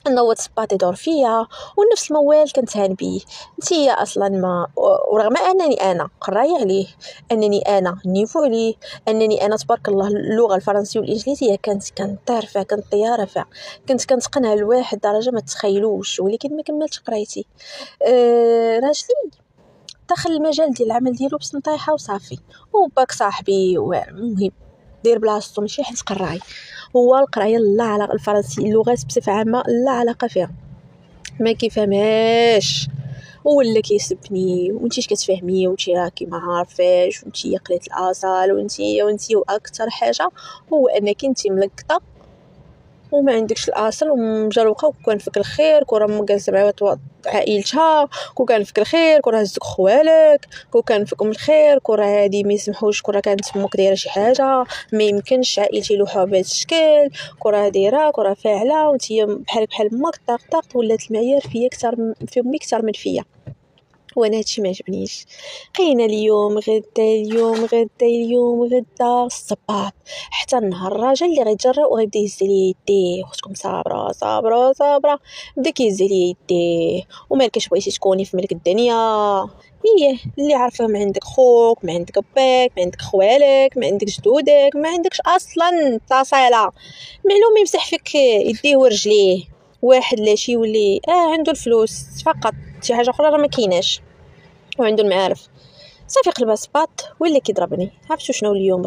نوض صباط يدور فيا، ونفس الموال كنتهان بيه. نتيا اصلا ما ورغم انني انا قرايه عليه، انني انا نيفو عليه، انني انا تبارك الله اللغه الفرنسيه والانجليزيه كنطير فيها كنطياره فيها، كنت كنتقنها لواحد درجه ما تتخيلوش، ولكن ما كملتش قرايتي. راجلي دخل المجال ديال العمل ديالو بسنطيحه وصافي، وباك صاحبي المهم دير بلاصتو ماشي حيت قراي، هو القرايه لا علاقه الفرنسي اللغات بصفه عامه لا علاقه فيها، ما كيفهمهاش ولا كيسبني وانتي كتفهمي وانتي راكي ما عارفاش وانتي قليت الاصل وانتي واكثر حاجه هو انك انتي ملقطه وما عندكش الاصل ومجروقه، وكان فيك الخير كره مجالسه مع عائلتها، كان فيك الخير كره هزك خوالك، كان فيكم الخير كره هادي ما يسمحوش كره كانت امك دايره شي حاجه ما يمكنش عائلتي يلوحوها بهذا الشكل، كره دايره كره فاعله وانتي بحال امك طاق ولات المعيار فيا اكثر في امي اكثر من فيا، وانا هادشي ما عجبنيش. بقينا اليوم غدا اليوم غدا اليوم غدا الصباط حتى النهار الراجل اللي غيتجرأ وغيبدا يهز لي يديه، اختكم صابره صابره صابره بدا كيهز لي يديه، ومالكش بغيتي تكوني في ملك الدنيا، هي اللي عارفه ما عندك خوك ما عندك باك ما عندك خوالك ما عندك جدودك ما عندكش اصلا اتصاله، معلوم يمسح فيك يديه ورجليه، واحد لا شي يولي عنده الفلوس فقط، شي حاجه اخرى راه ما كايناش، وعنده المعارف. صافي قلبها سباط ولا كيضربني. عرفتوا شنو اليوم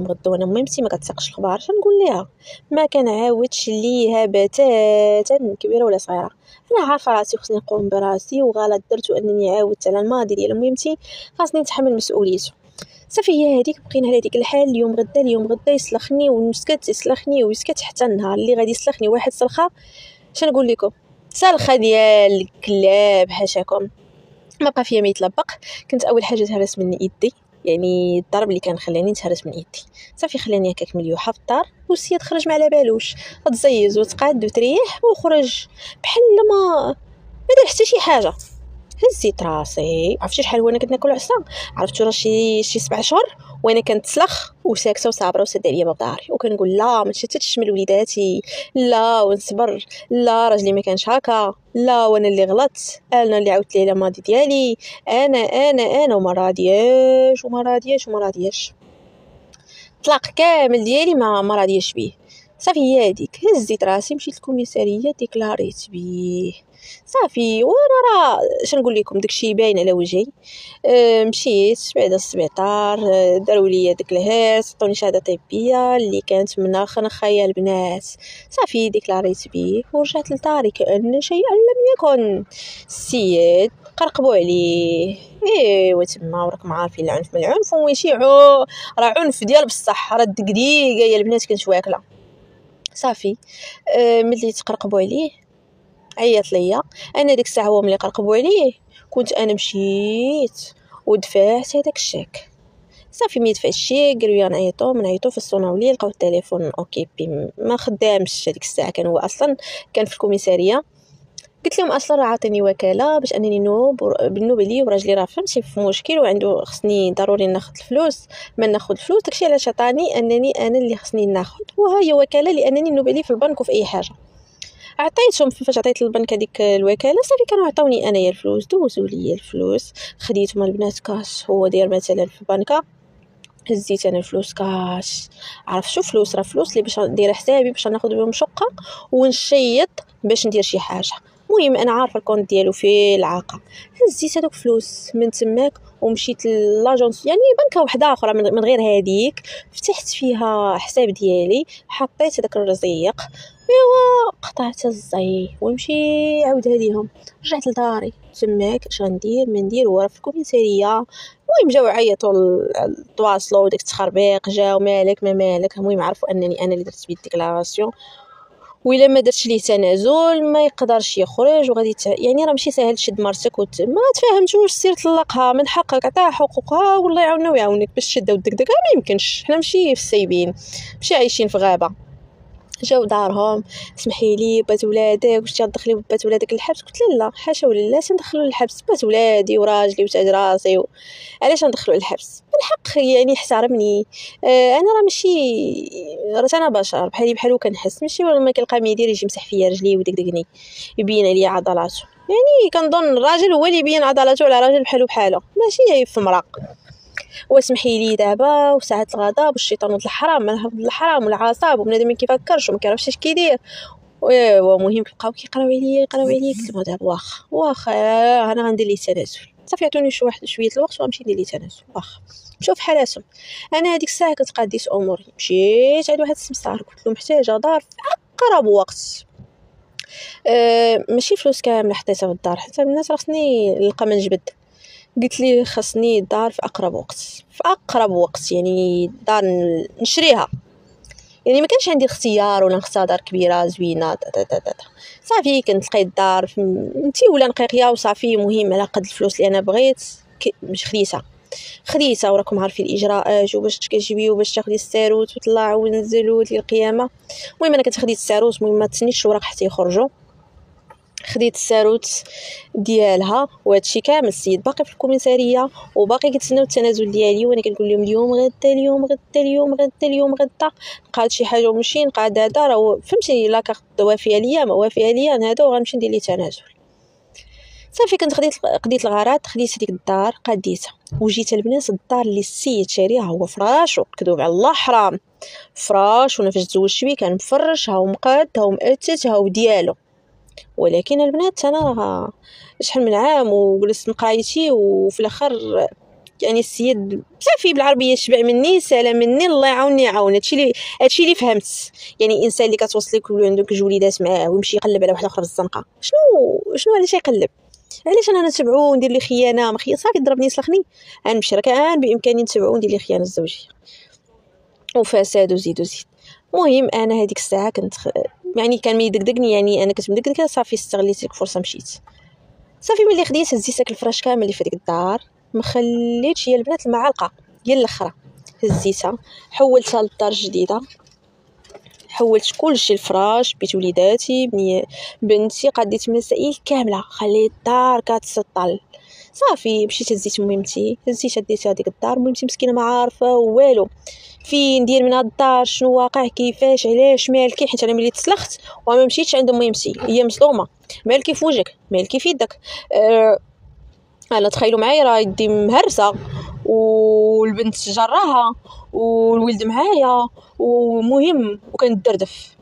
غدا وانا ميمتي ما كتساقش الخبار. شنقول ليها؟ ما كنعاودش ليها بتاتا كبيره ولا صغيره. انا عارفه راسي خصني نقوم براسي وغلط درت انني عاودت على الماضي ديال ميمتي، خاصني نتحمل مسؤوليته. صافي هي هذيك بقينا على ديك الحال. اليوم غدا يسلخني ونسكت، يسلخني ويسكت حتى النهار اللي غادي يسلخني واحد سلخه. شنقول لكم؟ سلخه ديال الكلاب حاشاكم. ما بقى فيا ما يتلبق. كنت اول حاجه تهرس من يدي، يعني الضرب اللي كان خلاني نتهرس من يدي. صافي خلاني هكاك مليوحه في الدار، والسيد خرج ما على بالوش، تزيز وتقاد وتريح وخرج بحال ما دار حتى شي حاجه. هزيت راسي، عرفتي شحال وانا كنت ناكل عصا؟ عرفتوا راه شي 7 شهور وانا كنتسلخ وساكته وصابره وسد عليا باب داري، وكنقول لا ما تشتتش من وليداتي، لا ونصبر، لا راجلي ما كانش هكا، لا وانا اللي غلطت، انا اللي عاودت ليه على الماضي ديالي، انا وما راضياش. طلاق كامل ديالي ما راضياش بيه. صافي هي هذيك، هزيت راسي مشيت للكوميساريه ديكلاريت بيه. صافي وانا راه شنقول لكم داكشي باين على وجهي. مشيت بعد السبيطار، داروا لي داك الهرس، عطوني شهاده طبيه اللي كانت مناخه البنات. صافي ديكلاريت بيه ورجعت لداري كأن شيئا لم يكن. السيد قرقبوا عليه. ايوا تما وراكم عارفين العنف من العنف، وماشي راه عنف ديال بصح، راه دقديقه يا البنات كنت واكله. صافي ملي تقرقبوا عليه عيط ليا. انا ديك الساعه هو ملي قرقبوا عليه كنت انا مشيت ودفعت هذاك الشيك. صافي مي دفع الشيك قالوا لي نعيطوا في الصوناولي، لقاو التليفون اوكيبي ما خدامش هذيك الساعه. كان هو اصلا كان في الكوميساريه. قلت لهم اصلا راه عطيني وكاله باش انني نوب بالنوبه لي وراجلي راه فهمتي في مشكل وعنده خصني ضروري ناخذ الفلوس. ما ناخذ الفلوس داكشي علاش عطاني انني انا اللي خصني ناخذ، وها هي وكاله لانني نوبه لي في البنك وفي اي حاجه. عطيتهم فاش عطيت للبنك هذيك الوكاله صافي كانوا عطاوني انايا الفلوس، دوزوا لي الفلوس خديتهم البنات كاش. هو داير مثلا في البنكه، هزيت انا الفلوس كاش. عرف شو فلوس؟ راه فلوس اللي باش ندير حسابي باش ناخذ بهم شقه ونشيط باش ندير شي حاجه. المهم انا عارفه الكونت ديالو في العاقه. هزيت هذوك فلوس من تماك ومشيت لاجونس، يعني بنكه واحده اخرى من غير هذيك، فتحت فيها حساب ديالي، حطيت هذاك الرزيق، ايوا قطعت الزي ونمشي عاود هذيهم. رجعت لداري تماك اش غندير ما ندير ورا في الكوميساريه. المهم جاو عيطوا تواصلوا داك التخربيق جاو مالك ما مالك. المهم عرفوا انني انا اللي درت بيد ديكلاراسيون، وإلا ما درتش ليه تنازل ما يقدرش يخرج وغادي يعني راه ماشي ساهل تشد مرتك ما تفاهمتوش سير طلقها من حقك عطاها حقوقها والله يعاوننا ويعاونك باش تشد ودك ما يمكنش. حنا ماشي في السايبين، ماشي عايشين في غابه. جاو دارهم سمحي لي بات ولادك واش تدخلي بات ولادك الحبس؟ قلت لا حاشا ولله تندخلوا للحبس بات ولادي وراجلي وتاج راسي علاش ندخلوا للحبس؟ بالحق يعني احترمني. انا راه ماشي راه انا بشر بحالي بحالو كنحس، ماشي ما كيلقى ما يدير يجي يمسح فيا رجلي ويدقدقني يبين عليا عضلاته. يعني كنظن الراجل هو اللي يبين عضلاته على راجل بحالو ماشي في مرق. واسمحي لي دابا وساعه الغضب والشيطان ولد الحرام ما ولد الحرام والعصاب وبنادم ما كيفكرش وما كيعرفش اش كيدير. ومهم كيبقاو يقراو عليا قلت لهم دابا واخا انا غندير ليه تنازل. صافي عطوني شويه الوقت وغنمشي ندير ليه تنازل واخا شوف حالاتهم. انا هذيك الساعه كنت قاديت اموري، مشيت عند واحد السمسار قلت له محتاجه دار في اقرب وقت. ماشي فلوس كامله حطيتها في الدار حتى الناس خصني نلقى من جبد. قلت لي خصني دار في اقرب وقت يعني دار نشريها، يعني ما كانش عندي اختيار ولا نختار دار كبيره زوينه صافي كنت لقيت دار فهمتي ولا نقيقيه وصافي. مهم على قد الفلوس اللي انا بغيت مش خديتها وراكم عارفين الاجراءات وباش تجيبي وباش تاخدي الساروت وطلع ونزل ودير القيامه. المهم انا كنت خديت الساروت، المهم ما تسنيتش الوراق حتى يخرجوا. خديت الساروت ديالها وهادشي كامل السيد باقي في الكوميساريه وباقي كيتسناو التنازل ديالي، وانا كنقول لهم اليوم غدا نقاد شي حاجه ومشي نقاد هذا راه فهمتي لا كارت وافيه ليا ما وافيه ليا انا هذا وغنمشي ندير ليه تنازل. صافي كنت قديت الغرض، خديت هذيك الدار قديتها وجيت البنات الدار اللي السيد شاريها هو فراش وكذوب على الله حرام فراش، وانا فاش تزوجت بيه كان مفرش ها مقاد ها مأتت ها ديالو. ولكن البنات انا شحال من عام وجلست مقايتي وفي الاخر يعني السيد صافي بالعربيه شبع مني سلام مني الله يعاوني يعاون. هادشي اللي فهمت. يعني الانسان اللي كتوصلي كل عندك جوج وليدات معاه ويمشي يقلب على واحده اخرى في الزنقه، شنو علاش يقلب؟ علاش انا نتبعو وندير لي خيانه؟ ما صافي ضربني سلخني غنمشي، راه كان بامكاني نتبعو وندير لي خيانه الزوجيه وفساد وزيد وزيد. المهم انا هذيك الساعه كنت يعني كان ميدقدقني، يعني انا كنت مدقدقه صافي استغليت ديك الفرصه مشيت. صافي ملي خديت هزيت داك الفراش كامل اللي في ديك الدار، ما خليتش هي البنات المعلقه ديال الاخرى، هزيتها حولتها للدار الجديده، حولت كلشي الفراش، بيت وليداتي بنتي، قضيت مسائل كامله، خليت الدار كتسطل. صافي مشيت هزيت ميمتي، ديتها ديك الدار. ميمتي مسكينه ما عارفه والو فين ندير من هاد الدار، شنو واقع، كيفاش، علاش، مالكي. حيت انا ملي تسلخت وما مشيتش عند ميمتي، هي مصدومه، مالكي في وجهك، مالكي في يدك. انا تخيلوا معايا راه يدي مهرسه والبنت جراها والولد معايا، ومهم وكندردف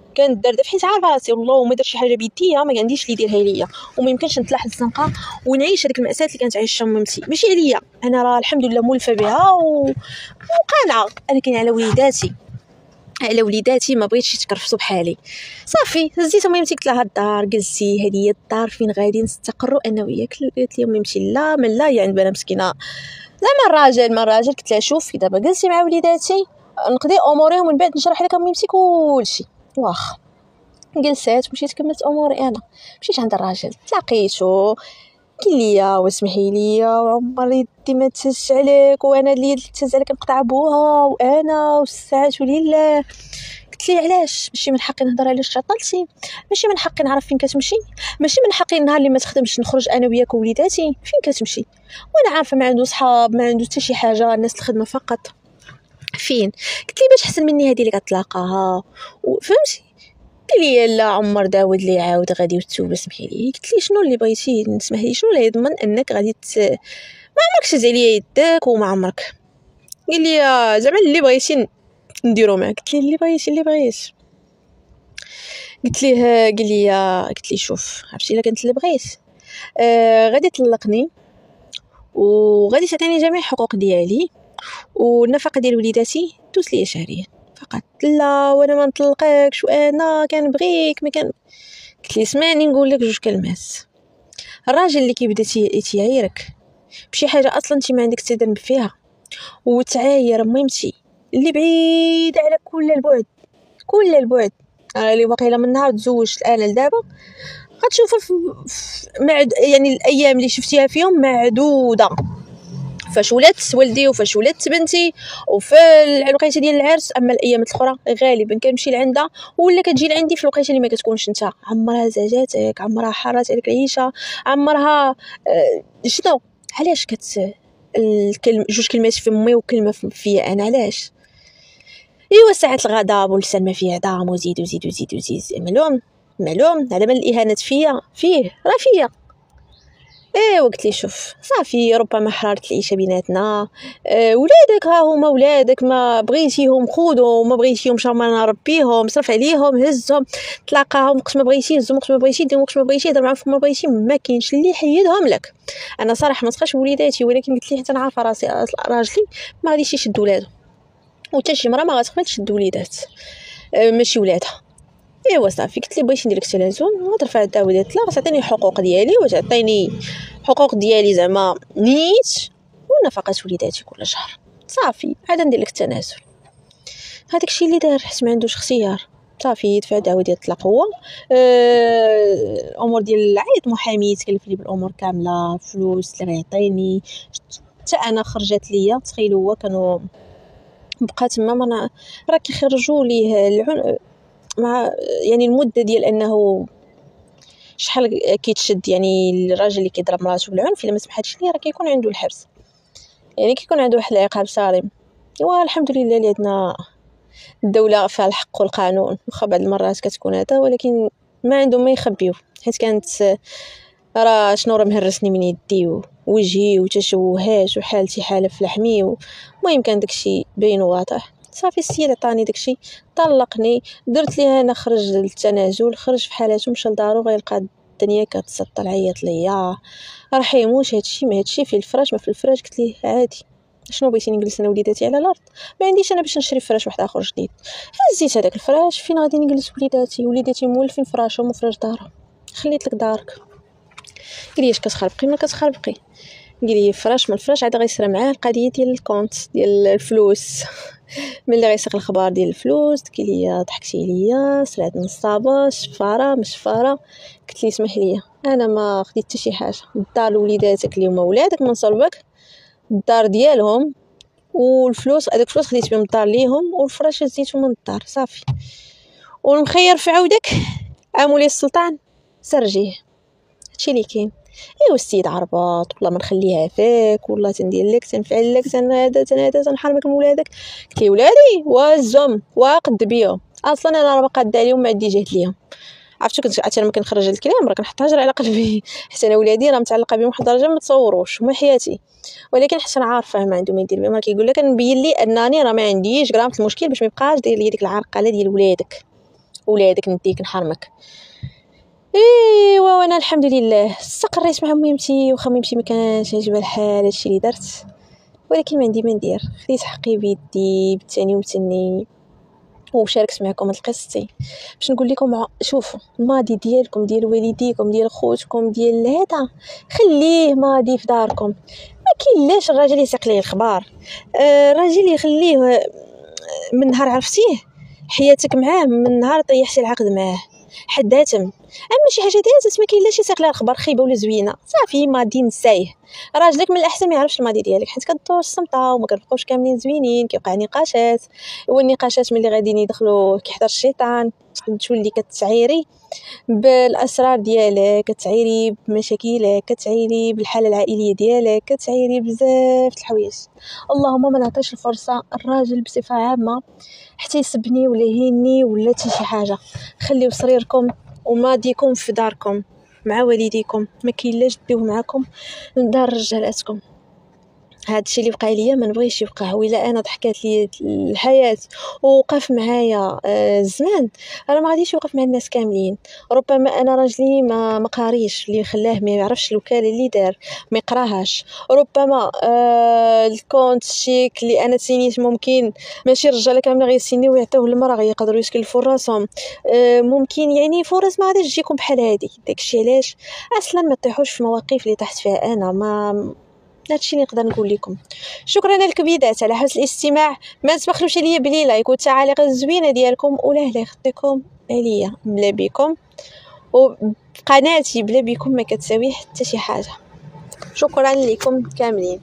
حيت عارفه راسي والله ما درت شي حاجه بيديا ما عنديش اللي يديرها ليا، وما يمكنش نتلاح الزنقه ونعيش هذيك المأساة اللي كانت عايشها مامتي. ماشي عليا انا، راه الحمد لله مولفه بها وقانعه، ولكن على وليداتي ما بغيتش يتكرفسوا بحالي. صافي هزيت ميمتي قلت لها الدار جلسي، هذه هي الدار فين غادي نستقروا انا وياك. قالت لي ميمتي لا من لا، يعني بنا مسكينه زعما الراجل. قلت لها شوفي دابا جلسي مع وليداتي نقضي امورهم ومن بعد نشرح لك ميمتي كلشي. واخا جلسات مشيت كملت اموري. انا مشيت عند الراجل تلاقيتو، قال لي واسمحي لي وعمري يدي ما تهز عليك، وانا اللي تهز عليك نقطع بوها، وانا والساعات ولله. قلت لي علاش؟ ماشي من حقي نهضر علاش عطلتي، ماشي من حقي نعرف فين كتمشي، ماشي من حقي النهار اللي ما تخدمش نخرج انا وياك ووليداتي فين كتمشي، وانا عارفه ما عنده صحاب ما عنده حتى شي حاجه، الناس الخدمه فقط. فين؟ قلت لي باش احسن مني هذه اللي كتلاقاها وفهمتي. قال لي لا عمر داود لي عاود غادي وتوب سمحي لي. قلت لي شنو اللي بغيتي نسمح لي، شنو اللي يضمن انك غادي ما عمرك تهز عليا يدك وما عمرك. قال لي زعما اللي بغيتي نديرو معاك. قلت لي اللي بغيت. قلت لي شوف عرفتي الا كنت اللي بغيت غادي تطلقني وغادي تعطيني جميع الحقوق ديالي والنفقه ديال وليداتي دوز لي شهريا فقط. لا وانا ما نطلقكش وانا كنبغيك ما كان. قلت لي اسمعني نقول لك جوج كلمات. الراجل اللي كيبدا تيعايرك بشي حاجه اصلا انت ما عندك تدرب فيها وتعاير ميمتي اللي بعيد على كل البعد اللي واقيلا من نهار تزوجت انا لدابا غتشوف يعني الايام اللي شفتيها فيهم معدوده. فاش ولات ولدي وفاش ولات بنتي وفي الوقيته ديال العرس، اما الايامات الاخرى غالبا كنمشي لعندها ولا كتجي لعندي في الوقيته اللي ما كتكونش انت. عمرها زعجاتك، عمرها حرات عليك العيشه، عمرها شنو علاش جوج كلمات في امي وكلمه فيا انا علاش؟ ايوا ساعات الغضب ولسان ما فيه عظام وزيد معلوم على من الاهانه فيه راه فيا. قلت لي شوف صافي ربما حرارة العيشه بيناتنا، ولادك ها هما ولادك، ما بغيتيهم خذوا، ما بغيتيهمش ما نربيهم صرف عليهم هزهم تلاقاهم وقت ما بغيتي هزهم وقت ما بغيتي دير وقت ما بغيتي هضر معاهم ما بغيتي، ما كاينش اللي يحيدهم لك. انا صراحه ما تخاش وليداتي، ولكن قلت لي حتى انا عارفه راسي راجلي ما غاديش يشد ولادو وحتى شي مرا ما غتقبل تشد وليدات ماشي ولادها. صافي قلت لي بغيتي ندير لك تلازم وترفع الدعوه ديال الطلاق، تعطيني الحقوق ديالي وتعطيني الحقوق ديالي زعما نيت ونفقه وليداتي كل شهر. صافي عاد ندير لك التنازل. هذاك الشيء اللي دار حيت ما عندوش اختيار. صافي دفع الدعوه ديال الطلاق هو الامور ديال العيد محامي تكلف لي بالامور كامله، فلوس اللي غيعطيني حتى انا خرجت ليا. تخيلوا هو كانوا بقى تما راه كيخرجوا ليه مع يعني المده ديال انه شحال كيتشد، يعني الراجل اللي كيضرب مراته بالعنف الا ما سمحتش ليه راه كيكون عنده الحبس، يعني كيكون عنده واحد العقاب صارم. الحمد لله اللي عندنا الدوله فيها الحق والقانون، واخا بعض المرات كتكون هذا ولكن ما عندهم ما يخبيو. حيت كانت راه شنو راه مهرسني من يدي ووجهي وتشوهات وحالتي حاله في لحمي. المهم كان داكشي باين واضح. صافي السيد عطاني داكشي طلقني، درت ليه انا خرج للتنازل، خرج في حالاته مشى لدارو غيلقى الدنيا كتسطل عيط ليا راه يموت هادشي ما هادشي في الفراش ما في الفراش. قلت ليه عادي شنو بغيتي نجلس انا وليداتي على الارض؟ ما عنديش انا باش نشري فراش واحد اخر جديد. هزيت هذاك الفراش، فين غادي نجلس وليداتي مولفين فراشهم وفراش دارهم. خليت لك دارك. قال لي اش كتخربقي؟ ما كتخربقي. قال لي فراش من الفراش عاد غيصرى معاه القضيه ديال الكونت ديال الفلوس. ملي غيسيق الخبار ديال الفلوس قال لي ضحكتي عليا، سرعت نصابه، شفاره مش شفاره. قلت لي اسمح لي انا ما خديت حتى شي حاجه. الدار لوليداتك اللي هما ولادك من صلبك، الدار ديالهم، والفلوس هذاك الفلوس خديت بهم الدار ليهم، والفراش هزيتو من الدار صافي. والمخير في عودك عامولي السلطان سرجيه. هادشي اللي كاين. ايوا السيد عرباط والله ما نخليها فيك، والله تندير لك تنفعل لك هذا تنحرمك من ولادك. قلت لي ولادي وازهم واقد بيهم، اصلا انا راه باقا قاد عليهم ما عندي جهد ليهم. عرفتو كنت انا ما كنخرج الكلام راه كنحط هجر على قلبي، حتى انا ولادي راه متعلقه بهم واحد الدرجه ما تصوروش هما حياتي، ولكن حتى انا عارفه ما عنده ما يدير بهم. راه كيقول لك كنبين لي انني راه ما عنديش غرامه المشكل باش ما يبقاش داير لي ديك العرقله ديال ولادك نديك نحرمك. ايوا وانا الحمد لله استقريت مع ميمتي، واخا ميمتي ما كانش عاجبها الحال هادشي اللي درت، ولكن ما عندي ما ندير. خديت حقي بيدي بالثاني ومتني وشاركت معكم هاد القصتي باش نقول لكم شوفوا الماضي ديالكم ديال والديكم ديال خوتكم ديال هذا خليه ماضي في داركم. ما كاينلاش الراجل يسيق ليه الخبار. الراجل يخليه من نهار عرفتيه حياتك معاه، من نهار طيحتي العقد معاه حداتم. اما شي حاجه دازت ما كاين لا شي سيق لها الخبار خايبه ولا زوينه صافي ماضي نسايه. راجلك من الاحسن ما يعرفش الماضي ديالك، حيت كدور الصمطه وما كنبقاوش كاملين زوينين، كيوقع نقاشات، والنقاشات ملي غاديين يدخلوا كيحضر الشيطان تولي كتعيري بالاسرار ديالك، كتعيري بمشاكلك، كتعيري بالحاله العائليه ديالك، كتعيري بزاف د الحوايج. اللهم ما نعطيش الفرصه الراجل بصفه عامه حتى يسبني ولا يهيني ولا حتى شي حاجه. خليو سريركم وماضيكم في داركم مع والديكم، ما كاين لاش ديوه معكم لدار رجالاتكم. هذا الشيء اللي وقع ليا ما نبغيش يوقع، ولا انا ضحكات لي الحياه ووقف معايا الزمان انا ما غاديش يوقف مع الناس كاملين. ربما انا راجلي ما قاريش اللي خلاه ما يعرفش الوكاله اللي دار ما يقراهاش. ربما الكونت شيك اللي انا سينيت ممكن ماشي الرجاله كاملين غيسينيو ويعطيوه للمراه يقدروا يسكلفوا راسهم. ممكن يعني فرص ما غاديش تجيكم بحال هذه. داكشي علاش اصلا ما تطيحوش في مواقف اللي طحت فيها انا. ما هادشي اللي نقدر نقول لكم. شكرا لكم بيدات على حسن الاستماع. ما تبخلوش عليا بلي لايك والتعاليق الزوينه ديالكم، ولا الله يخطيكم عليا بلا بكم، وقناتي بلا بكم ما كتساوي حتى شي حاجه. شكرا لكم كاملين.